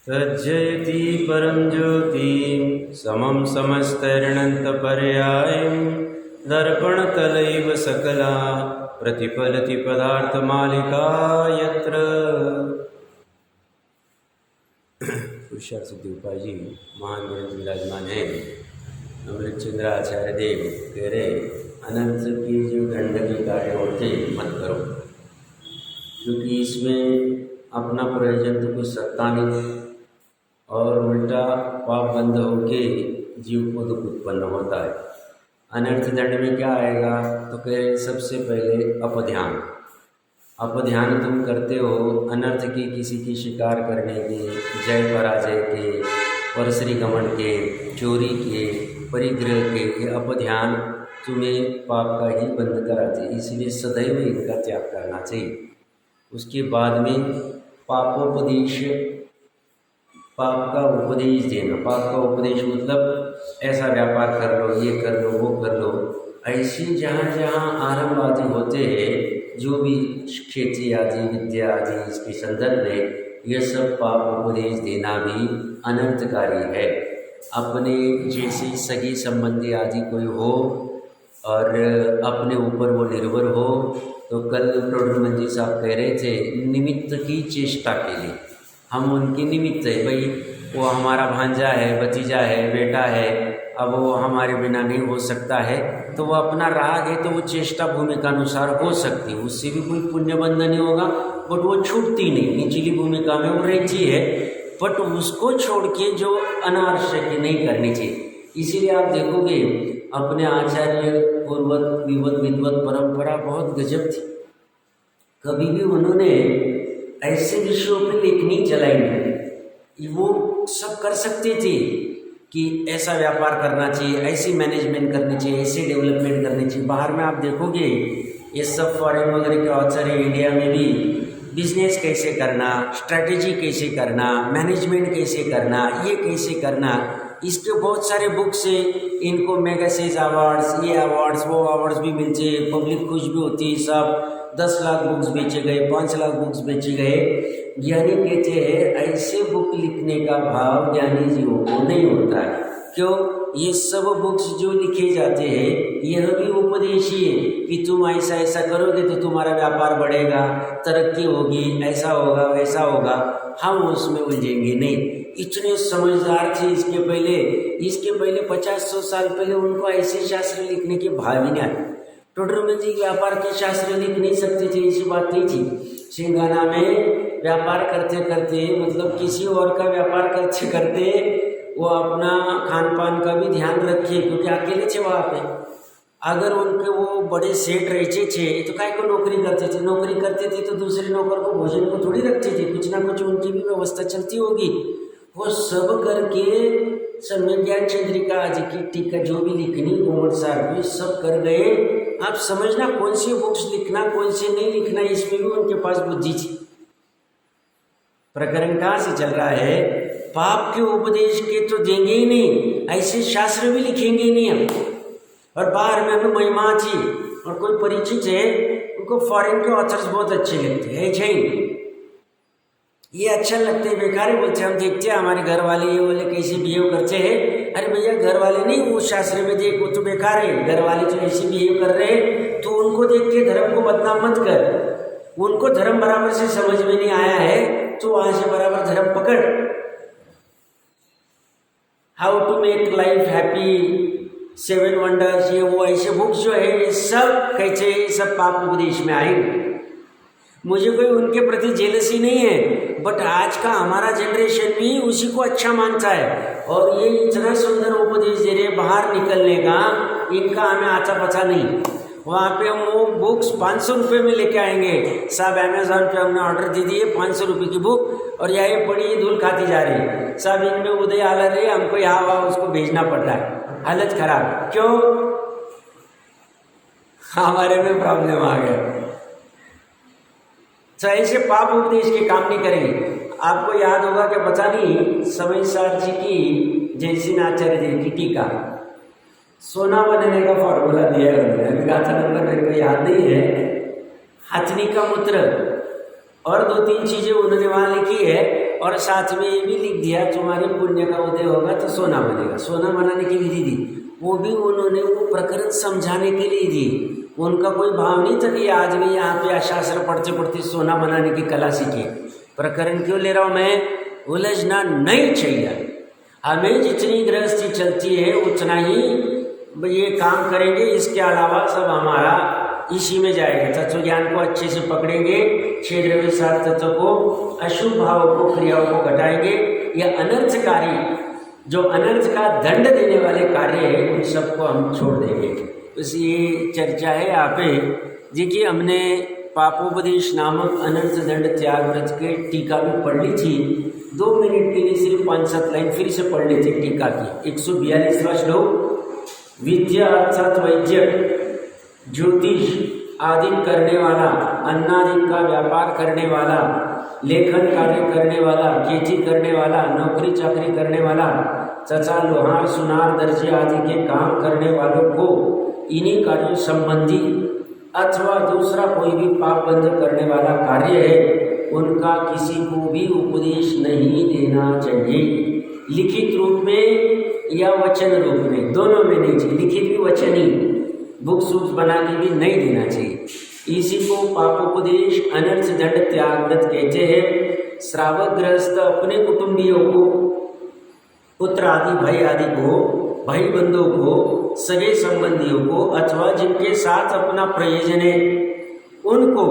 तज्जयति परं ज्योति समं समस्तैर्णन्तपर्यायं दर्पणतलैव सकला प्रतिफलति पदार्थमालिका यत्र। पुरुषार्थ सिद्धि उपाय जी महान ग्रंथ विराजमान है। अमृतचंद्र आचार्य देव कह रहे अनंत की जो दंड के कार्य होते मत करो, क्योंकि इसमें अपना प्रयोजन तो कुछ सकता नहीं और उल्टा पाप बंद होके जीव को दुख उत्पन्न होता है। अनर्थ दंड में क्या आएगा तो कह रहे सबसे पहले अपध्यान तुम करते हो अनर्थ के, किसी की शिकार करने के, जय पराजय के, परश्री गमन के, चोरी के, परिग्रह के, ये अपध्यान तुम्हें पाप का ही बंद कराते, इसलिए सदैव इनका त्याग करना चाहिए। उसके बाद में पापोपदेश, पाप का उपदेश देना। पाप का उपदेश मतलब ऐसा व्यापार कर लो, ये कर लो, वो कर लो, ऐसी जहाँ जहाँ आरंभ आदि होते हैं, जो भी खेती आदि, विद्या आदि, इसके संदर्भ में यह सब पाप उपदेश देना भी अनर्थकारी है। अपने जैसे सगी संबंधी आदि कोई हो और अपने ऊपर वो निर्भर हो, तो कल प्रौढ़ जी साहब कह रहे थे निमित्त की चेष्टा के लिए हम उनके निमित्त है। भाई वो हमारा भांजा है, भतीजा है, बेटा है, अब वो हमारे बिना नहीं हो सकता है, तो वो अपना राग है तो वो चेष्टा भूमिका अनुसार हो सकती है, उससे भी कोई पुण्य बंध नहीं होगा, बट वो छूटती नहीं, निचली भूमिका में वो रहती है, बट उसको छोड़ के जो अनावश्यक नहीं करनी चाहिए। इसीलिए आप देखोगे अपने आचार्य पूर्वत विद्वत परंपरा बहुत गजब थी। कभी भी उन्होंने ऐसे विषयों पर लेखनी चलाई नहीं। वो सब कर सकते थे कि ऐसा व्यापार करना चाहिए, ऐसी मैनेजमेंट करनी चाहिए, ऐसी डेवलपमेंट करनी चाहिए। बाहर में आप देखोगे ये सब फॉरेन वगैरह के ऑथर है, इंडिया में भी बिजनेस कैसे करना, स्ट्रैटेजी कैसे करना, मैनेजमेंट कैसे करना, ये कैसे करना, इसके बहुत सारे बुक्स है। इनको मैगसेज अवार्ड्स, ये अवार्ड्स, वो अवार्ड्स भी मिलते हैं, पब्लिक खुश भी होती है। सब 10 लाख बुक्स बेचे गए, 5 लाख बुक्स बेचे गए। ज्ञानी कहते हैं ऐसे बुक लिखने का भाव ज्ञानी जीवों को नहीं होता है। क्यों? ये सब बुक्स जो लिखे जाते हैं यह भी उपदेश ही है कि तुम ऐसा ऐसा करोगे तो तुम्हारा व्यापार बढ़ेगा, तरक्की होगी, ऐसा होगा, वैसा होगा। हम उसमें उलझेंगे नहीं। इतने समझदार थे इसके पहले 50-100 साल पहले उनको ऐसे शास्त्र लिखने के भाव ही नहीं आए। टोडरमल जी व्यापार के शास्त्र लिख नहीं सकते थे, ऐसी बात नहीं थी। सिंघाना में व्यापार करते करते, मतलब किसी और का व्यापार करते करते वो अपना खान पान का भी ध्यान रखे, क्योंकि अकेले थे वहाँ पे। अगर उनके वो बड़े सेठ रहते थे तो काय को नौकरी करते थे, नौकरी करते थे तो दूसरे नौकर को भोजन को थोड़ी रखते थे, कुछ ना कुछ उनकी भी व्यवस्था चलती होगी। वो सब करके सम्यक ज्ञान चंद्रिका आदि की टीका जो भी लिखनी घूमट सार भी सब कर गए। आप समझना कौन सी बुक्स लिखना, कौन सी नहीं लिखना, इसमें भी उनके पास बुद्धि थी। प्रकरण कहाँ से चल रहा है? पाप के उपदेश के तो देंगे ही नहीं, ऐसे शास्त्र भी लिखेंगे ही नहीं हम। और बाहर में हमें महिमा थी और कोई परिचित है, उनको फॉरेन के ऑथर्स बहुत अच्छे लगते हैं, जैन ये अच्छा लगते हैं, बेकार ही बोलते हैं। हम देखते हैं हमारे घर वाले ये वाले कैसे बिहेव करते हैं। अरे भैया घर वाले नहीं, वो शास्त्र में देख, वो तो बेकार है। घर वाले जो ऐसे बिहेव कर रहे हैं तो उनको देख के धर्म को बदनाम मत कर। उनको धर्म बराबर से समझ में नहीं आया है तो वहां से बराबर धर्म पकड़। How to make life happy, 7 wonders, ये वो ऐसे बुक्स जो है ये सब कैसे सब पाप उपदेश में आएंगे। मुझे कोई उनके प्रति जेलसी नहीं है, बट आज का हमारा जनरेशन भी उसी को अच्छा मानता है। और ये इतना सुंदर उपदेश दे रहे बाहर निकलने का, इनका हमें आता पता नहीं। वहाँ पे हम वो बुक्स 500 रुपये में लेके आएंगे। साहब अमेज़ॉन पे हमने ऑर्डर दे दिए 500 रुपये की बुक, और यह बड़ी धूल खाती जा रही है। साहब इनमें उदय आ रही है, हमको यहाँ वहाँ उसको भेजना पड़ रहा है। हालत खराब। क्यों? हमारे में प्रॉब्लम आ गया। तो ऐसे पाप उपदेश के काम नहीं करेंगे। आपको याद होगा कि पता नहीं समय सार जी की जयसिंह आचार्य जी की टीका, सोना बनने का फॉर्मूला दिया है उन्होंने, गाथा नंबर मेरे को याद नहीं है। हथनी का मूत्र और 2-3 चीज़ें उन्होंने वहाँ लिखी है, और साथ में ये भी लिख दिया तुम्हारे पुण्य का उदय होगा तो सोना बनेगा। सोना बनाने की विधि दी, वो भी उन्होंने वो प्रकरण समझाने के लिए दी। उनका कोई भाव नहीं था कि आज भी यहाँ पे शास्त्र पढ़ते पढ़ते सोना बनाने की कला सीखे। प्रकरण क्यों ले रहा हूँ मैं? उलझना नहीं चाहिए। हमें जितनी गृहस्थी चलती है उतना ही ये काम करेंगे, इसके अलावा सब हमारा इसी में जाएगा। तत्व ज्ञान को अच्छे से पकड़ेंगे, 6 द्रव्य 7 तत्व को, अशुभ भाव को, क्रियाओं को घटाएंगे। यह अनर्थकारी, जो अनर्थ का दंड देने वाले कार्य है, उन सबको हम छोड़ देंगे। बस ये चर्चा है यहाँ पे। देखिए, हमने पापोपदेश नामक अनर्थ दंड त्याग व्रत के टीका भी पढ़ ली थी। 2 मिनट के लिए सिर्फ 5-7 लाइन फिर से पढ़ लेते टीका की। 142वां श्लोक। विद्या अर्थात वैद्य, ज्योतिष आदि करने वाला, अन्नादि का व्यापार करने वाला, लेखन कार्य करने वाला, खेती करने वाला, नौकरी चाकरी करने वाला तथा लोहार सुनार दर्जे आदि के काम करने वालों को इन्हीं कार्यों संबंधी अथवा दूसरा कोई भी पाप बंध करने वाला कार्य है, उनका किसी को भी उपदेश नहीं देना चाहिए। लिखित रूप में या वचन रूप में, दोनों में नहीं चाहिए। लिखित भी वचनी बुक्स वुक्स बना के भी नहीं देना चाहिए। इसी को पापोपदेश अनर्थ दंड त्याग व्रत कहते हैं। श्रावक गृहस्थ अपने कुटुंबियों को, पुत्र आदि भाई आदि को, भाई बंधुओं को, सगे संबंधियों को अथवा जिनके साथ अपना प्रयोजन है उनको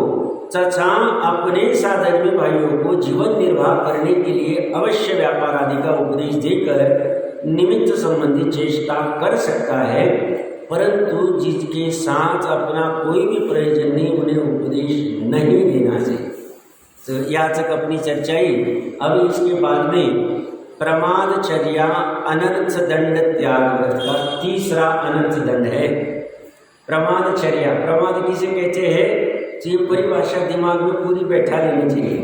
तथा अपने साधर्मी भाइयों को जीवन निर्वाह करने के लिए अवश्य व्यापार आदि का उपदेश देकर निमित्त संबंधी चेष्टा कर सकता है, परंतु जिसके साथ अपना कोई भी प्रयोजन नहीं, उन्हें उपदेश नहीं देना चाहिए। तो यहाँ तक अपनी चर्चा ही। अब इसके बाद में प्रमादचर्या अनर्थ दंड त्याग व्रत का तीसरा अनर्थ दंड है प्रमादचर्या। प्रमाद किसे कहते हैं? तो ये परिभाषा दिमाग में पूरी बैठा लेनी चाहिए।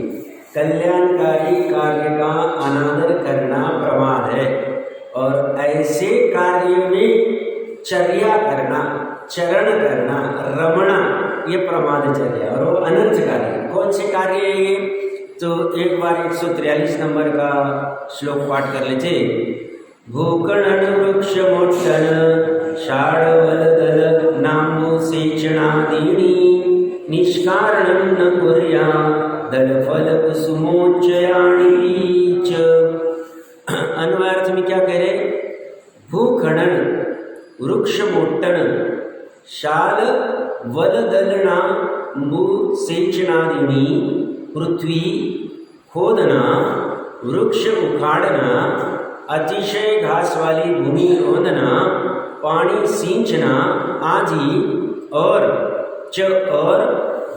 कल्याणकारी कार्य का अनादर करना प्रमाद है, और ऐसे कार्य में चर्या करना, चरण करना, रमणा, ये प्रमादचर्या। और वो अनर्थ कार्य कौन से कार्य है ये? तो एक बार 143 नंबर का श्लोक पाठ कर लेते। भूकर्ण वृक्ष मोक्षण शाढ़वलदल नामो सेचनादीनि निष्कारणं न कुर्या दलफल कुसुमोच्चयाणि च। अन्वयार्थ में क्या कह रहे? भूखणन, वृक्ष मोट्टन, शाल वलदलना मु सेचनादीनि, पृथ्वी खोदना, वृक्ष उखाड़ना, अतिशय घास वाली भूमि रोदना, पानी सींचना आदि, और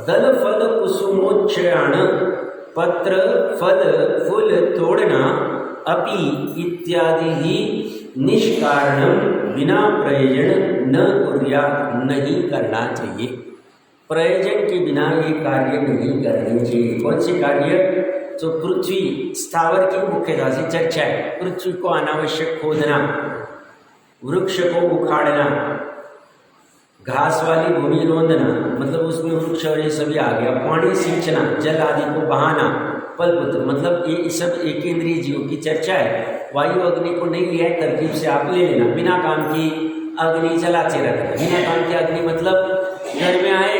दल फल कुसुमोच्चयान, पत्र फल फूल तोड़ना, अपि इत्यादि ही निष्कारणम, बिना प्रयोजन न कुर्यात्, नहीं करना चाहिए। प्रयोजन के बिना ये कार्य नहीं करने चाहिए। कौन से कार्य? तो पृथ्वी, स्थावर की मुख्यता से चर्चा है। पृथ्वी को अनावश्यक खोदना, वृक्ष को उखाड़ना, घास वाली भूमि रोंदना, मतलब उसमें वृक्ष और ये सभी आ गया। पानी सींचना, जल आदि को बहाना, पलपुत्र, मतलब ये सब एक इंद्रिय जीव की चर्चा है। वायु अग्नि को नहीं लिया है, तरकीब से आप ले लेना। बिना काम की अग्नि जलाते रखना। बिना काम की अग्नि मतलब घर में आए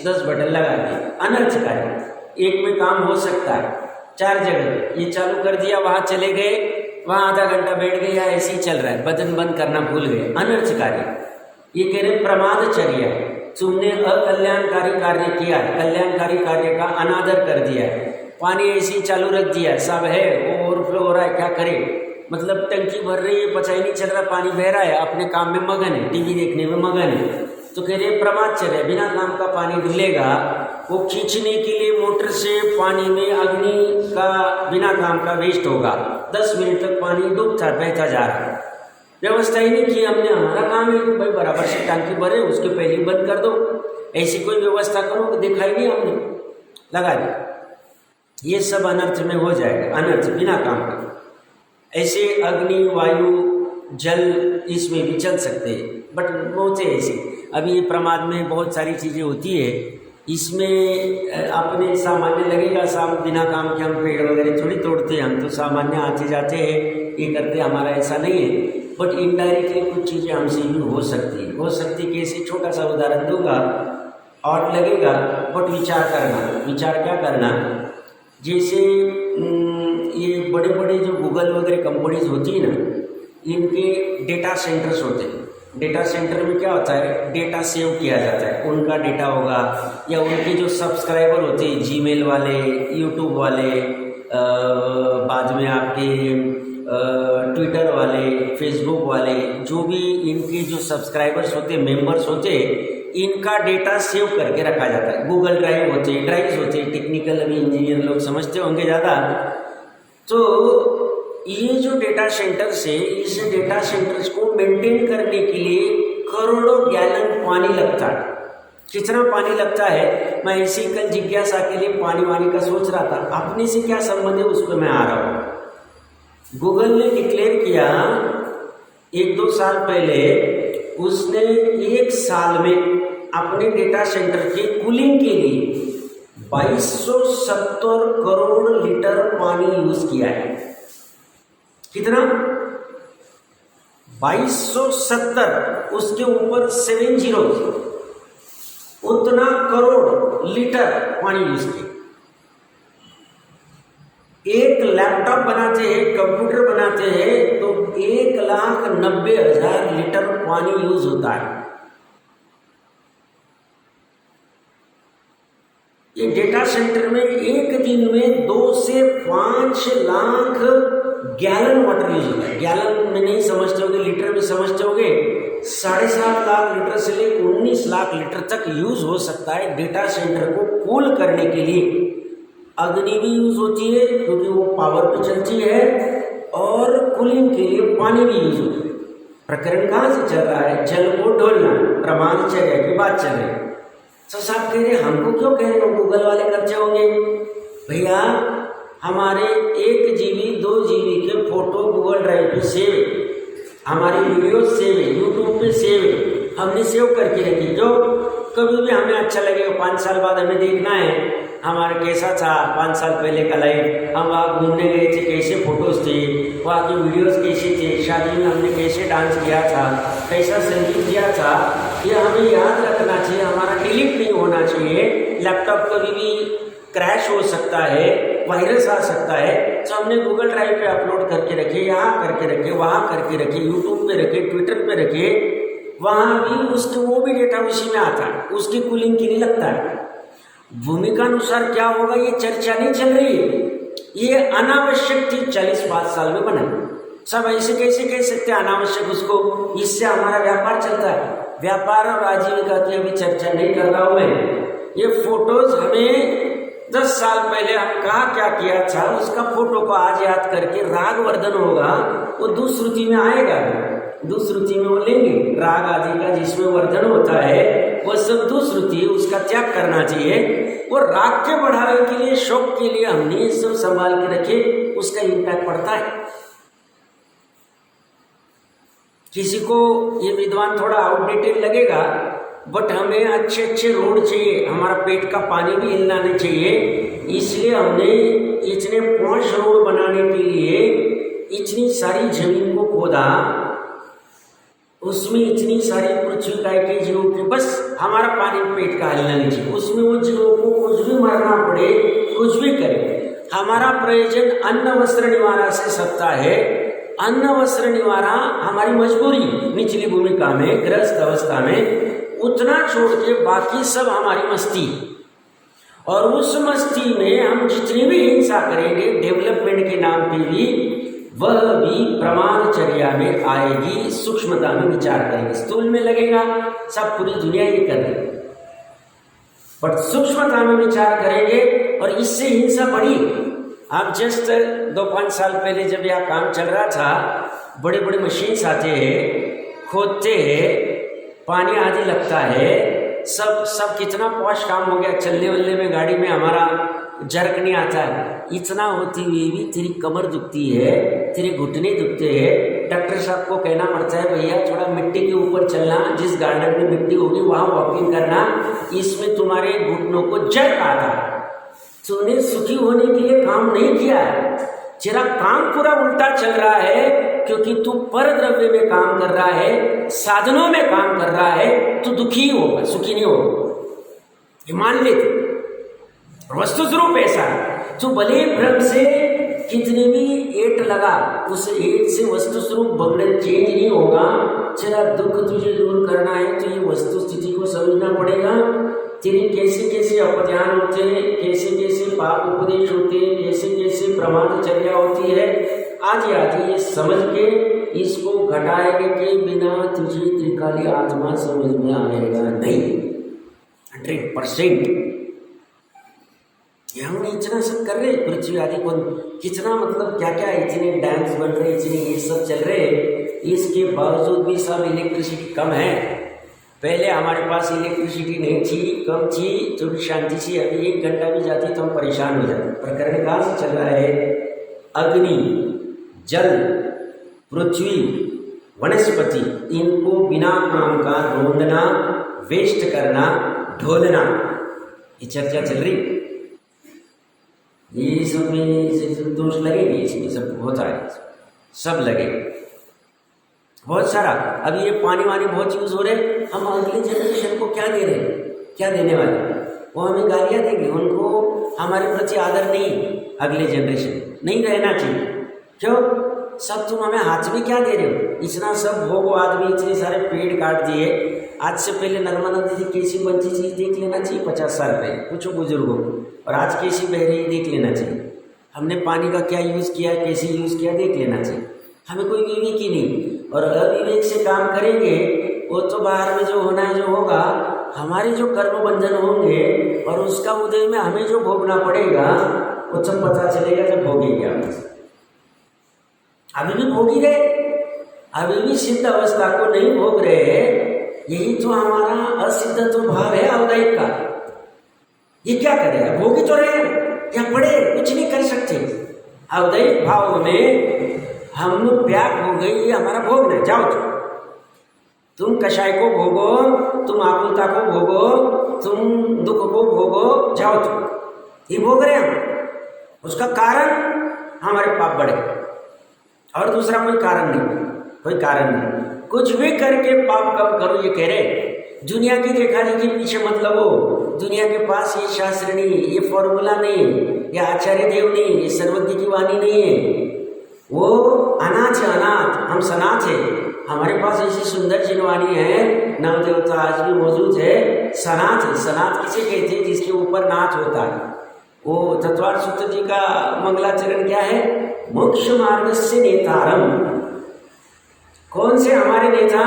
10 बटन लगा दिए, अनर्थ कार्य। एक में काम हो सकता है 4 जगह, ये चालू कर दिया, वहाँ चले गए, वहाँ आधा घंटा बैठ गए, या ऐसे ही चल रहा है, बटन बंद करना भूल गए, अनर्थ कार्य। ये कह रहे प्रमादचर्या, तुमने अकल्याणकारी कार्य किया है, कल्याणकारी कार्य का अनादर कर दिया है। पानी ऐसे ही चालू रख दिया, सब है, वो ओवरफ्लो हो रहा है, क्या करे? मतलब टंकी भर रही है, पता ही नहीं चल रहा, पानी बह रहा है, अपने काम में मगन है, टीवी देखने में मगन है। तो कह रहे प्रमादचर्या, बिना काम का पानी डुलेगा, वो खींचने के लिए मोटर से पानी में अग्नि का बिना काम का वेस्ट होगा। 10 मिनट तक पानी डूबता बहता जा रहा है, व्यवस्था ही नहीं की हमने। हमारा काम है भाई बराबर से टंकी भरे, उसके पहले ही बंद कर दो, ऐसी कोई व्यवस्था करो, देखा ही नहीं हमने, लगा दिया। ये सब अनर्थ में हो जाएगा, अनर्थ बिना काम का। ऐसे अग्नि, वायु, जल, इसमें भी चल सकते हैं, बट बहुत से ऐसे। अभी ये प्रमाद में बहुत सारी चीज़ें होती है, इसमें अपने सामान्य लगेगा साम बिना काम के हम पेड़ वगैरह थोड़ी तोड़ते हैं, हम तो सामान्य आते जाते हैं ये करते, हमारा ऐसा नहीं है। बट इनडायरेक्टली कुछ चीज़ें हमसे भी हो सकती कैसे, छोटा सा उदाहरण दूंगा, ऑड लगेगा बट विचार क्या करना। जैसे ये बड़े बड़े जो गूगल वगैरह कंपनीज होती है ना, इनके डेटा सेंटर्स होते हैं। डेटा सेंटर में क्या होता है, डेटा सेव किया जाता है, उनका डेटा होगा, या उनके जो सब्सक्राइबर होते हैं जीमेल वाले, यूट्यूब वाले, बाद में आपके ट्विटर वाले, फेसबुक वाले, जो भी इनके जो सब्सक्राइबर्स होते, मेंबर्स होते, इनका डेटा सेव करके रखा जाता है। गूगल ड्राइव होते, टेक्निकल अभी इंजीनियर लोग समझते होंगे ज़्यादा। तो ये जो डेटा सेंटर्स है, इस डेटा सेंटर्स को मेंटेन करने के लिए करोड़ों गैलन पानी लगता है। कितना पानी लगता है, मैं इसी कल जिज्ञासा के लिए पानी वानी का सोच रहा था, अपने से क्या संबंध है उस पर मैं आ रहा हूँ। गूगल ने डिक्लेयर किया 1-2 साल पहले, उसने 1 साल में अपने डेटा सेंटर के कूलिंग के लिए 2270 करोड़ लीटर पानी यूज किया है। कितना? 2270, उसके ऊपर 70, उतना करोड़ लीटर पानी यूज किया। एक लैपटॉप बनाते हैं, कंप्यूटर बनाते हैं, तो 1,90,000 लीटर पानी यूज होता है। ये डेटा सेंटर में एक दिन में 2 से 5 लाख गैलन वाटर यूज होता है। गैलन में नहीं समझते होगे, लीटर में समझते होगे। 7.5 लाख लीटर से लेकर 19 लाख लीटर तक यूज हो सकता है डेटा सेंटर को कूल करने के लिए। अग्नि भी यूज होती है क्योंकि वो पावर पे चलती है, और कूलिंग के लिए पानी भी यूज होता है। प्रकरण कहाँ से चल रहा है? जल को ढोलना, प्रमाणचर्या की बात चल रही है। तो साहब कह रहे हमको क्यों कह रहे हो, गूगल वाले खर्चे होंगे। भैया हमारे 1 GB 2 GB के फोटो गूगल ड्राइव पे सेव है, हमारी वीडियो सेव है, यूट्यूब पे सेव है, हमने सेव करके रखी। जो कभी भी हमें अच्छा लगेगा, 5 साल बाद हमें देखना है हमारा कैसा था 5 साल पहले का लाइफ, हम वहाँ घूमने गए थे, कैसे फोटोज थे, वहाँ की वीडियोस कैसे थे, शादी में हमने कैसे डांस किया था, कैसा संगीत किया था, ये हमें याद रखना चाहिए। हमारा डिलीट नहीं होना चाहिए। लैपटॉप कभी भी क्रैश हो सकता है, वायरस आ सकता है, तो हमने गूगल ड्राइव पे अपलोड करके रखे, यहाँ करके रखे, वहाँ करके रखे, यूट्यूब पे रखे, ट्विटर पे रखे, वहाँ भी उसके वो भी डेटा उसी में आता है, उसकी कूलिंग की नहीं लगता है। भूमिका अनुसार क्या होगा ये चर्चा नहीं चल रही है, ये अनावश्यक थी 40-5 साल में बना। सब ऐसे कैसे कह सकते हैं अनावश्यक उसको, इससे हमारा व्यापार चलता है। व्यापार और आजीविका की अभी चर्चा नहीं कर रहा हूं मैं। ये फोटोज हमें 10 साल पहले हम कहा क्या किया था, उसका फोटो को आज याद करके रागवर्धन होगा, वो दुश्रुति में आएगा, दुश्रुति में वो लेंगे। राग आदि का जिसमें वर्धन होता है वो सब दुश्रुति, उसका त्याग करना चाहिए। वो राग के बढ़ावे के लिए, शौक के लिए हमने ये सब संभाल के रखे, उसका इम्पैक्ट पड़ता है। किसी को ये विद्वान थोड़ा आउटडेटेड लगेगा, बट हमें अच्छे अच्छे रोड चाहिए, हमारा पेट का पानी भी हिलना नहीं चाहिए। इसलिए हमने इतने 5 रोड बनाने के लिए इतनी सारी जमीन को खोदा, उसमें इतनी सारी पृथ्वी का के जीवों के, बस हमारा पानी पेट का हिलना नहीं चाहिए। उसमें वो जीवों को कुछ भी मरना पड़े, कुछ भी करे, हमारा प्रयोजन अन्न वस्त्र निवारा से सकता है। अन्न वस्त्र निवारा हमारी मजबूरी, निचली भूमिका में, गृहस्थ अवस्था में, उतना छोड़ के बाकी सब हमारी मस्ती। और उस मस्ती में हम जितनी भी हिंसा करेंगे डेवलपमेंट के नाम पे भी, वह भी प्रमाणचर्या में आएगी। सूक्ष्मता में विचार करेंगे, स्थूल में लगेगा सब पूरी दुनिया ये कर रही, बट सूक्ष्मता में विचार करेंगे और इससे हिंसा बढ़ी। आप जस्ट 2-5 साल पहले जब यह काम चल रहा था, बड़े बड़े मशीन्स आते हैं, खोदते हैं, पानी आदि लगता है, सब कितना पॉश काम हो गया। चलने वलने में, गाड़ी में हमारा जर्क नहीं आता है। इतना होती हुई भी तेरी कमर दुखती है, तेरे घुटने दुखते हैं, डॉक्टर साहब को कहना पड़ता है भैया थोड़ा मिट्टी के ऊपर चलना, जिस गार्डन में मिट्टी होगी वहाँ वॉकिंग करना, इसमें तुम्हारे घुटनों को जर्क आता है। तूने सुखी होने के लिए काम नहीं किया है, तेरा काम पूरा उल्टा चल रहा है, क्योंकि तू पर द्रव्य में काम कर रहा है, साधनों में काम कर रहा है, तो दुखी होगा, सुखी नहीं होगा। ये मान ले तू, वस्तु स्वरूप ऐसा है। तो भले भ्रम से कितने भी एट लगा, उस एट से वस्तु स्वरूप बगड़े चेंज नहीं होगा। तेरा दुख तुझे दूर करना है तो ये वस्तु स्थिति को समझना पड़ेगा। तेरे कैसे कैसे अपध्यान होते हैं, कैसे कैसे पाप उपदेश होते हैं, कैसे कैसे प्रमादचर्या होती है, आदि आदि ये समझ के इसको घटाएंगे के बिना तुझे त्रिकाली आत्मा समझ में आएगा नहीं। 100% हमने इतना सब कर रहे, पृथ्वी आदि को कितना मतलब क्या क्या इतने डैम्स बन रहे, इतने ये सब चल रहे, इसके बावजूद भी सब इलेक्ट्रिसिटी कम है। पहले हमारे पास इलेक्ट्रिसिटी नहीं थी, कम थी तो भी शांति थी। अभी 1 घंटा भी जाती तो हम परेशान हो जाते। प्रकरण कहाँ से चल रहा है? अग्नि, जल, पृथ्वी, वनस्पति, इनको बिना काम का रोंदना, वेस्ट करना, ढोलना, ये चर्चा चल रही। ये सब में दोष लगेंगे, इसमें सब होता है, सब लगेगा बहुत सारा। अभी ये पानी वानी बहुत यूज हो रहे, हम अगले जनरेशन को क्या दे रहे हैं, क्या देने वाले? वो हमें गालियाँ देंगे, उनको हमारे प्रति आदर नहीं। अगले जनरेशन नहीं रहना चाहिए। क्यों? सब तुम हमें हाथ में क्या दे रहे हो? इतना सब भोगो, आदमी इतने सारे पेड़ काट दिए। आज से पहले नर्मदा नदी कैसी बनती थी देख लेना चाहिए, 50 साल पहले पूछो बुजुर्गों को, और आज कैसी बह रही देख लेना चाहिए। हमने पानी का क्या यूज़ किया, कैसे यूज़ किया देख लेना चाहिए। हमें कोई विवेक ही नहीं, और अविवेक से काम करेंगे वो तो बाहर में जो होना है जो होगा, हमारे जो कर्म बंधन होंगे और उसका उदय में हमें जो भोगना पड़ेगा वो सब पता चलेगा जब भोगेंगे। अभी भी भोग ही रहे, अभी भी सिद्ध अवस्था को नहीं भोग रहे। यही तो हमारा असिद्ध तो भाव है अवदैहिक का। ये क्या करेगा? भोगी तो रहे या पड़े, कुछ नहीं कर सकते। अवदैहिक भाव में हम व्याप हो गई, ये हमारा भोग नहीं। जाओ तुम कषाय को भोगो, तुम आकुलता को भोगो, तुम दुख को भोगो, जाओ तुम। ये भोग रहे हम, उसका कारण हमारे पाप बढ़े, और दूसरा कोई कारण नहीं, कोई कारण नहीं। कुछ भी करके पाप कम करो ये कह रहे। दुनिया की देखा देखी पीछे मतलब हो, दुनिया के पास ये शास्त्र नहीं, ये फॉर्मूला नहीं, ये आचार्य देव नहीं, ये सर्वज्ञ की वाणी नहीं है। वो अनाथ है, अनाथ, हम सनाथ है। हमारे पास ऐसी सुंदर जिनवाणी है, नाम देवता आज भी मौजूद है। सनाथ है। सनाथ किसे कहते हैं? जिसके ऊपर नाथ होता है। वो तत्वार्थ सूत्र जी का मंगलाचरण क्या है? मोक्ष मार्ग से नेतारम। कौन से हमारे नेता?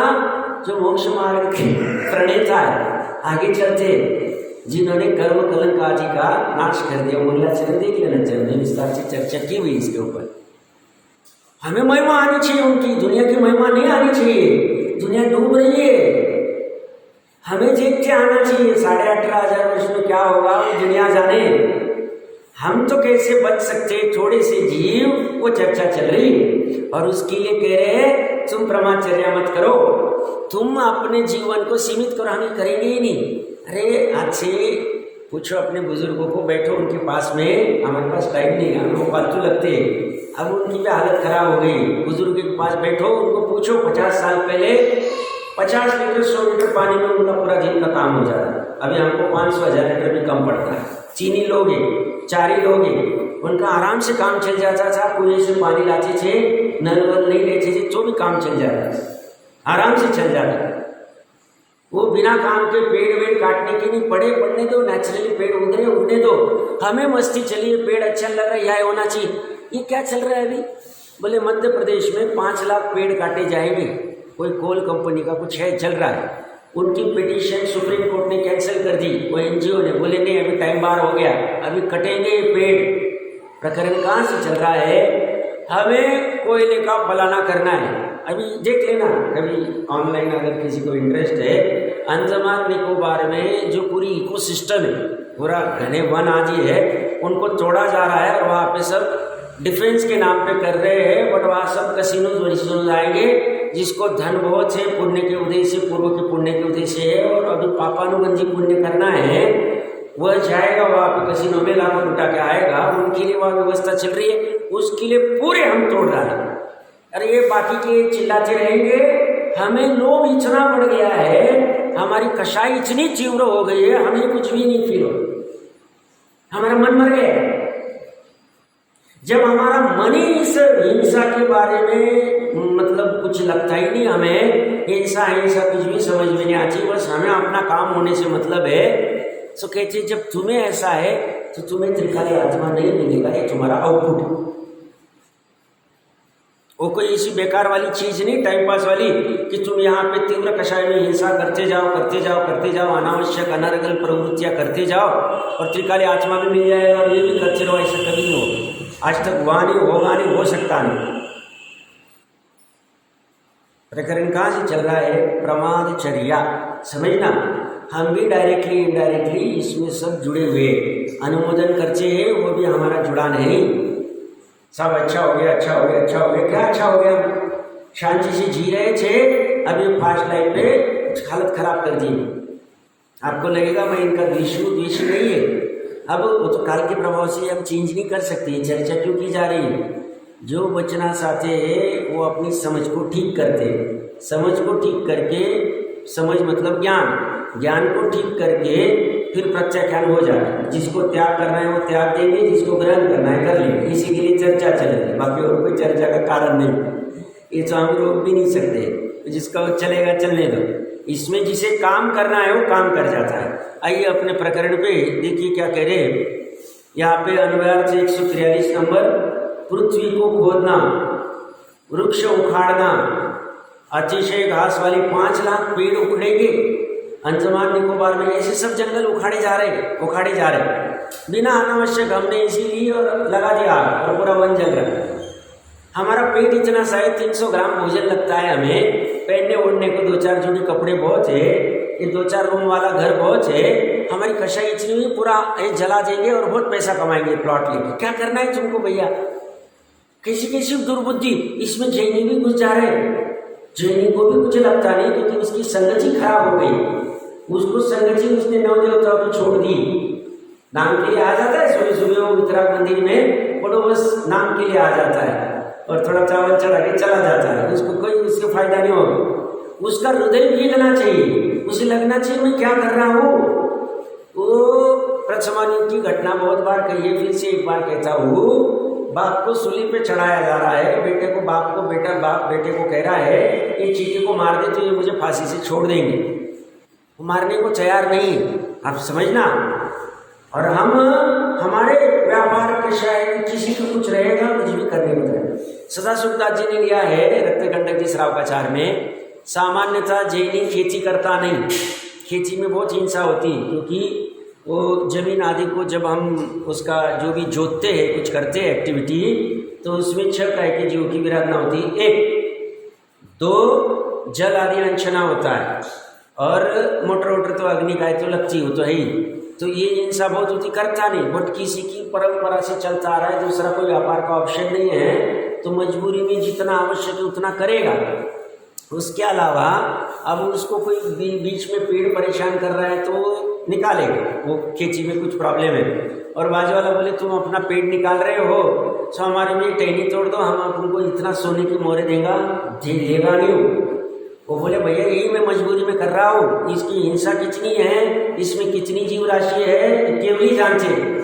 जो मोक्ष मार्ग के प्रणेता है, आगे चलते, जिन्होंने कर्म कलंक आदि का नाश कर दिया। मंगलाचरण देख लेना चाहिए, विस्तार से चर्चा की हुई इसके ऊपर। हमें महिमा आनी चाहिए उनकी, दुनिया की महिमा नहीं आनी चाहिए। दुनिया डूब रही है, हमें देखते आना चाहिए। 18,500 वर्ष में क्या होगा दुनिया जाने। हम तो कैसे बच सकते थोड़े से जीव, वो चर्चा चल रही। और उसके लिए कह रहे तुम ब्रह्मचर्या मत करो, तुम अपने जीवन को सीमित करो। हमें करेंगे ही नहीं। अरे आज से पूछो अपने बुजुर्गों को, बैठो उनके पास में। हमारे पास टाइम नहीं है, हमें वो फालतू लगते हैं। अब उनकी भी हालत खराब हो गई। बुजुर्ग के पास बैठो, उनको पूछो 50 साल पहले 50 लीटर 100 लीटर पानी में उनका पूरा दिन का काम हो जाता है। अभी हमको 500-1000 लीटर भी कम पड़ता है। चीनी लोगे, चारी लोगे, उनका आराम से काम चल जाता था। कुएं से पानी लाते थे, नल वल नहीं लेते थे, तो भी काम चल जाता था, आराम से चल जाता था। वो बिना काम के पेड़ वेड़ काटने के नहीं, पड़े पड़ने दो, नेचुरली पेड़ उगरे उगने दो। हमें मस्ती चलिए, पेड़ अच्छा लग रहा है, यह होना चाहिए। ये क्या चल रहा है अभी? बोले मध्य प्रदेश में 5 लाख पेड़ काटे जाएंगे। कोई कोल कंपनी का कुछ है, चल रहा है। उनकी पिटीशन सुप्रीम कोर्ट ने कैंसिल कर दी। वो एनजीओ ने बोले नहीं, अभी टाइम बार हो गया, अभी कटेंगे पेड़। प्रकरण कहाँ से चल रहा है? हमें कोयले का फलाना करना है। अभी देख लेना कभी ऑनलाइन, अगर किसी को इंटरेस्ट है। अंडमान निकोबार में जो पूरी इकोसिस्टम है, पूरा घने वन आदि है, उनको तोड़ा जा रहा है और वहाँ पे सब डिफेंस के नाम पे कर रहे हैं, बट वहाँ सब कसिनोज आएंगे जिसको धन बहुत है, पुण्य के उदय से, पूर्व के पुण्य के उदय से है, और अभी पापानुबंधी पुण्य करना है, वह जाएगा वहाँ पे कसिनो में, लाखों लुटा के आएगा, उनके लिए वह व्यवस्था चल रही है, उसके लिए पूरे हम तोड़ रहे हैं। अरे ये बाकी के चिल्लाते रहेंगे, हमें लोभ इतना बढ़ गया है, हमारी कषाय इतनी तीव्र हो गई है, हमें कुछ भी नहीं फील हो, हमारा मन मर गया है। जब हमारा मन ही इस हिंसा के बारे में मतलब कुछ लगता ही नहीं, हमें हिंसा कुछ भी समझ में नहीं आती, बस हमें अपना काम होने से मतलब है, तो कहते जब तुम्हें ऐसा है तो तुम्हें त्रिकाली आत्मा नहीं मिलेगा, ये तुम्हारा आउटपुट। वो कोई ऐसी बेकार वाली चीज नहीं, टाइम पास वाली, कि तुम यहाँ पे तीव्र कषाय में हिंसा करते जाओ, अनावश्यक अनर्गल प्रवृत्तियां करते जाओ और त्रिकाली आत्मा भी मिल जाएगा और ये भी करते रहो, ऐसा कभी नहीं होगा। आज तक हुआ नहीं, होगा नहीं, हो सकता नहीं। प्रकरण कहाँ से चल रहा है? प्रमादचर्या, समझना। हम भी डायरेक्टली इनडायरेक्टली इसमें सब जुड़े हुए, अनुमोदन करते हैं, वो भी हमारा जुड़ा नहीं। सब अच्छा हो गया, अच्छा हो गया, अच्छा हो गया, क्या अच्छा हो गया? शांति से जी रहे थे, अभी फास्ट लाइफ पे हालत खराब कर दी। आपको लगेगा मैं इनका द्वेषी नहीं है, अब वो तो काल के प्रभाव से हम चेंज नहीं कर सकते, चर्चा क्यों की जा रही है? जो बचना चाहते हैं वो अपनी समझ को ठीक करते, समझ को ठीक करके, समझ मतलब ज्ञान को ठीक करके फिर प्रत्याख्यान हो जाए। जिसको त्याग करना है वो त्याग देंगे, जिसको ग्रहण करना है कर लेंगे। इसी के लिए चर्चा चलेगी, बाकी और कोई चर्चा का कारण नहीं, ये तो हम रोक भी नहीं सकते। जिसका चलेगा चलने दो, इसमें जिसे काम करना है वो काम कर जाता है। आइए अपने प्रकरण पे देखिए क्या कह रहे हैं यहाँ पे। अनुवाद 143 नंबर, पृथ्वी को खोदना, वृक्ष उखाड़ना, अतिशय घास वाली 5 लाख पेड़ उखड़ेंगे। अंडमान निकोबार में ऐसे सब जंगल उखाड़े जा रहे बिना अनावश्यक, हमने इसी ली और लगा दिया और पूरा वन जल रहा है। हमारा पेट इतना सा है, 300 ग्राम भोजन लगता है हमें, पहनने ओढ़ने को 2-4 जोड़ी कपड़े बहुत है, ये 2-4 रूम वाला घर बहुत है, हमारी कषाई इतनी हुई पूरा जला देंगे और बहुत पैसा कमाएंगे प्लॉट लेके। क्या करना है तुमको भैया? कैसी दुर्बुद्धि। इसमें जैनी भी घुस जा रहे हैं, जैनी को भी कुछ लगता नहीं, क्योंकि उसकी संगति खराब हो गई, उसको संगति उसने नौ देवताओं को छोड़ दी। नाम के लिए आ जाता है, सुबह वो वितराग मंदिर में फोटो बस नाम के लिए आ जाता है और थोड़ा चावल चढ़ा के चला जाता है, उसको कोई उसका फायदा नहीं होगा। उसका हृदय भीगना चाहिए, उसे लगना चाहिए मैं क्या कर रहा हूँ। वो प्रथमायुग की घटना बहुत बार कही है, फिर से एक बार कहता हूँ। बाप को सूली पे चढ़ाया जा रहा है, बेटे को बाप को, बाप बेटे को कह रहा है ये चीटी को मार दे तो ये मुझे फांसी से छोड़ देंगे। वो मारने को तैयार नहीं, आप समझना। और हम हमारे व्यापार के शायद किसी को कुछ रहेगा, कुछ भी करने को तैयार। सदा सुखदास जी ने लिया है रत्नकंटक जी श्रावकाचार में, सामान्यतः जैनी खेती करता नहीं, खेती में बहुत हिंसा होती है, क्योंकि वो जमीन आदि को जब हम उसका जो भी जोतते हैं, कुछ करते हैं एक्टिविटी, तो उसमें 6 तरह की जीव की विराधना होती है। 1, 2 जल आदि अंशना होता है, और मोटर तो अग्नि का तो लगती हो तो है ही। तो ये हिंसा बहुत होती, करता नहीं, बट किसी की परंपरा से चलता आ रहा है, दूसरा कोई व्यापार का ऑप्शन नहीं है, तो मजबूरी में जितना आवश्यक है उतना करेगा। उसके अलावा अब उसको कोई बीच में पेड़ परेशान कर रहा है तो निकालेगा, वो खेती में कुछ प्रॉब्लम है। और बाजू वाला बोले तुम अपना पेड़ निकाल रहे हो तो हमारे लिए टहनी तोड़ दो, हम तुमको इतना सोने की मोहरे देगा नहीं हो। वो बोले भैया यही मैं मजबूरी में कर रहा हूँ, इसकी हिंसा कितनी है, इसमें कितनी जीव राशि है, केवल ही जानते।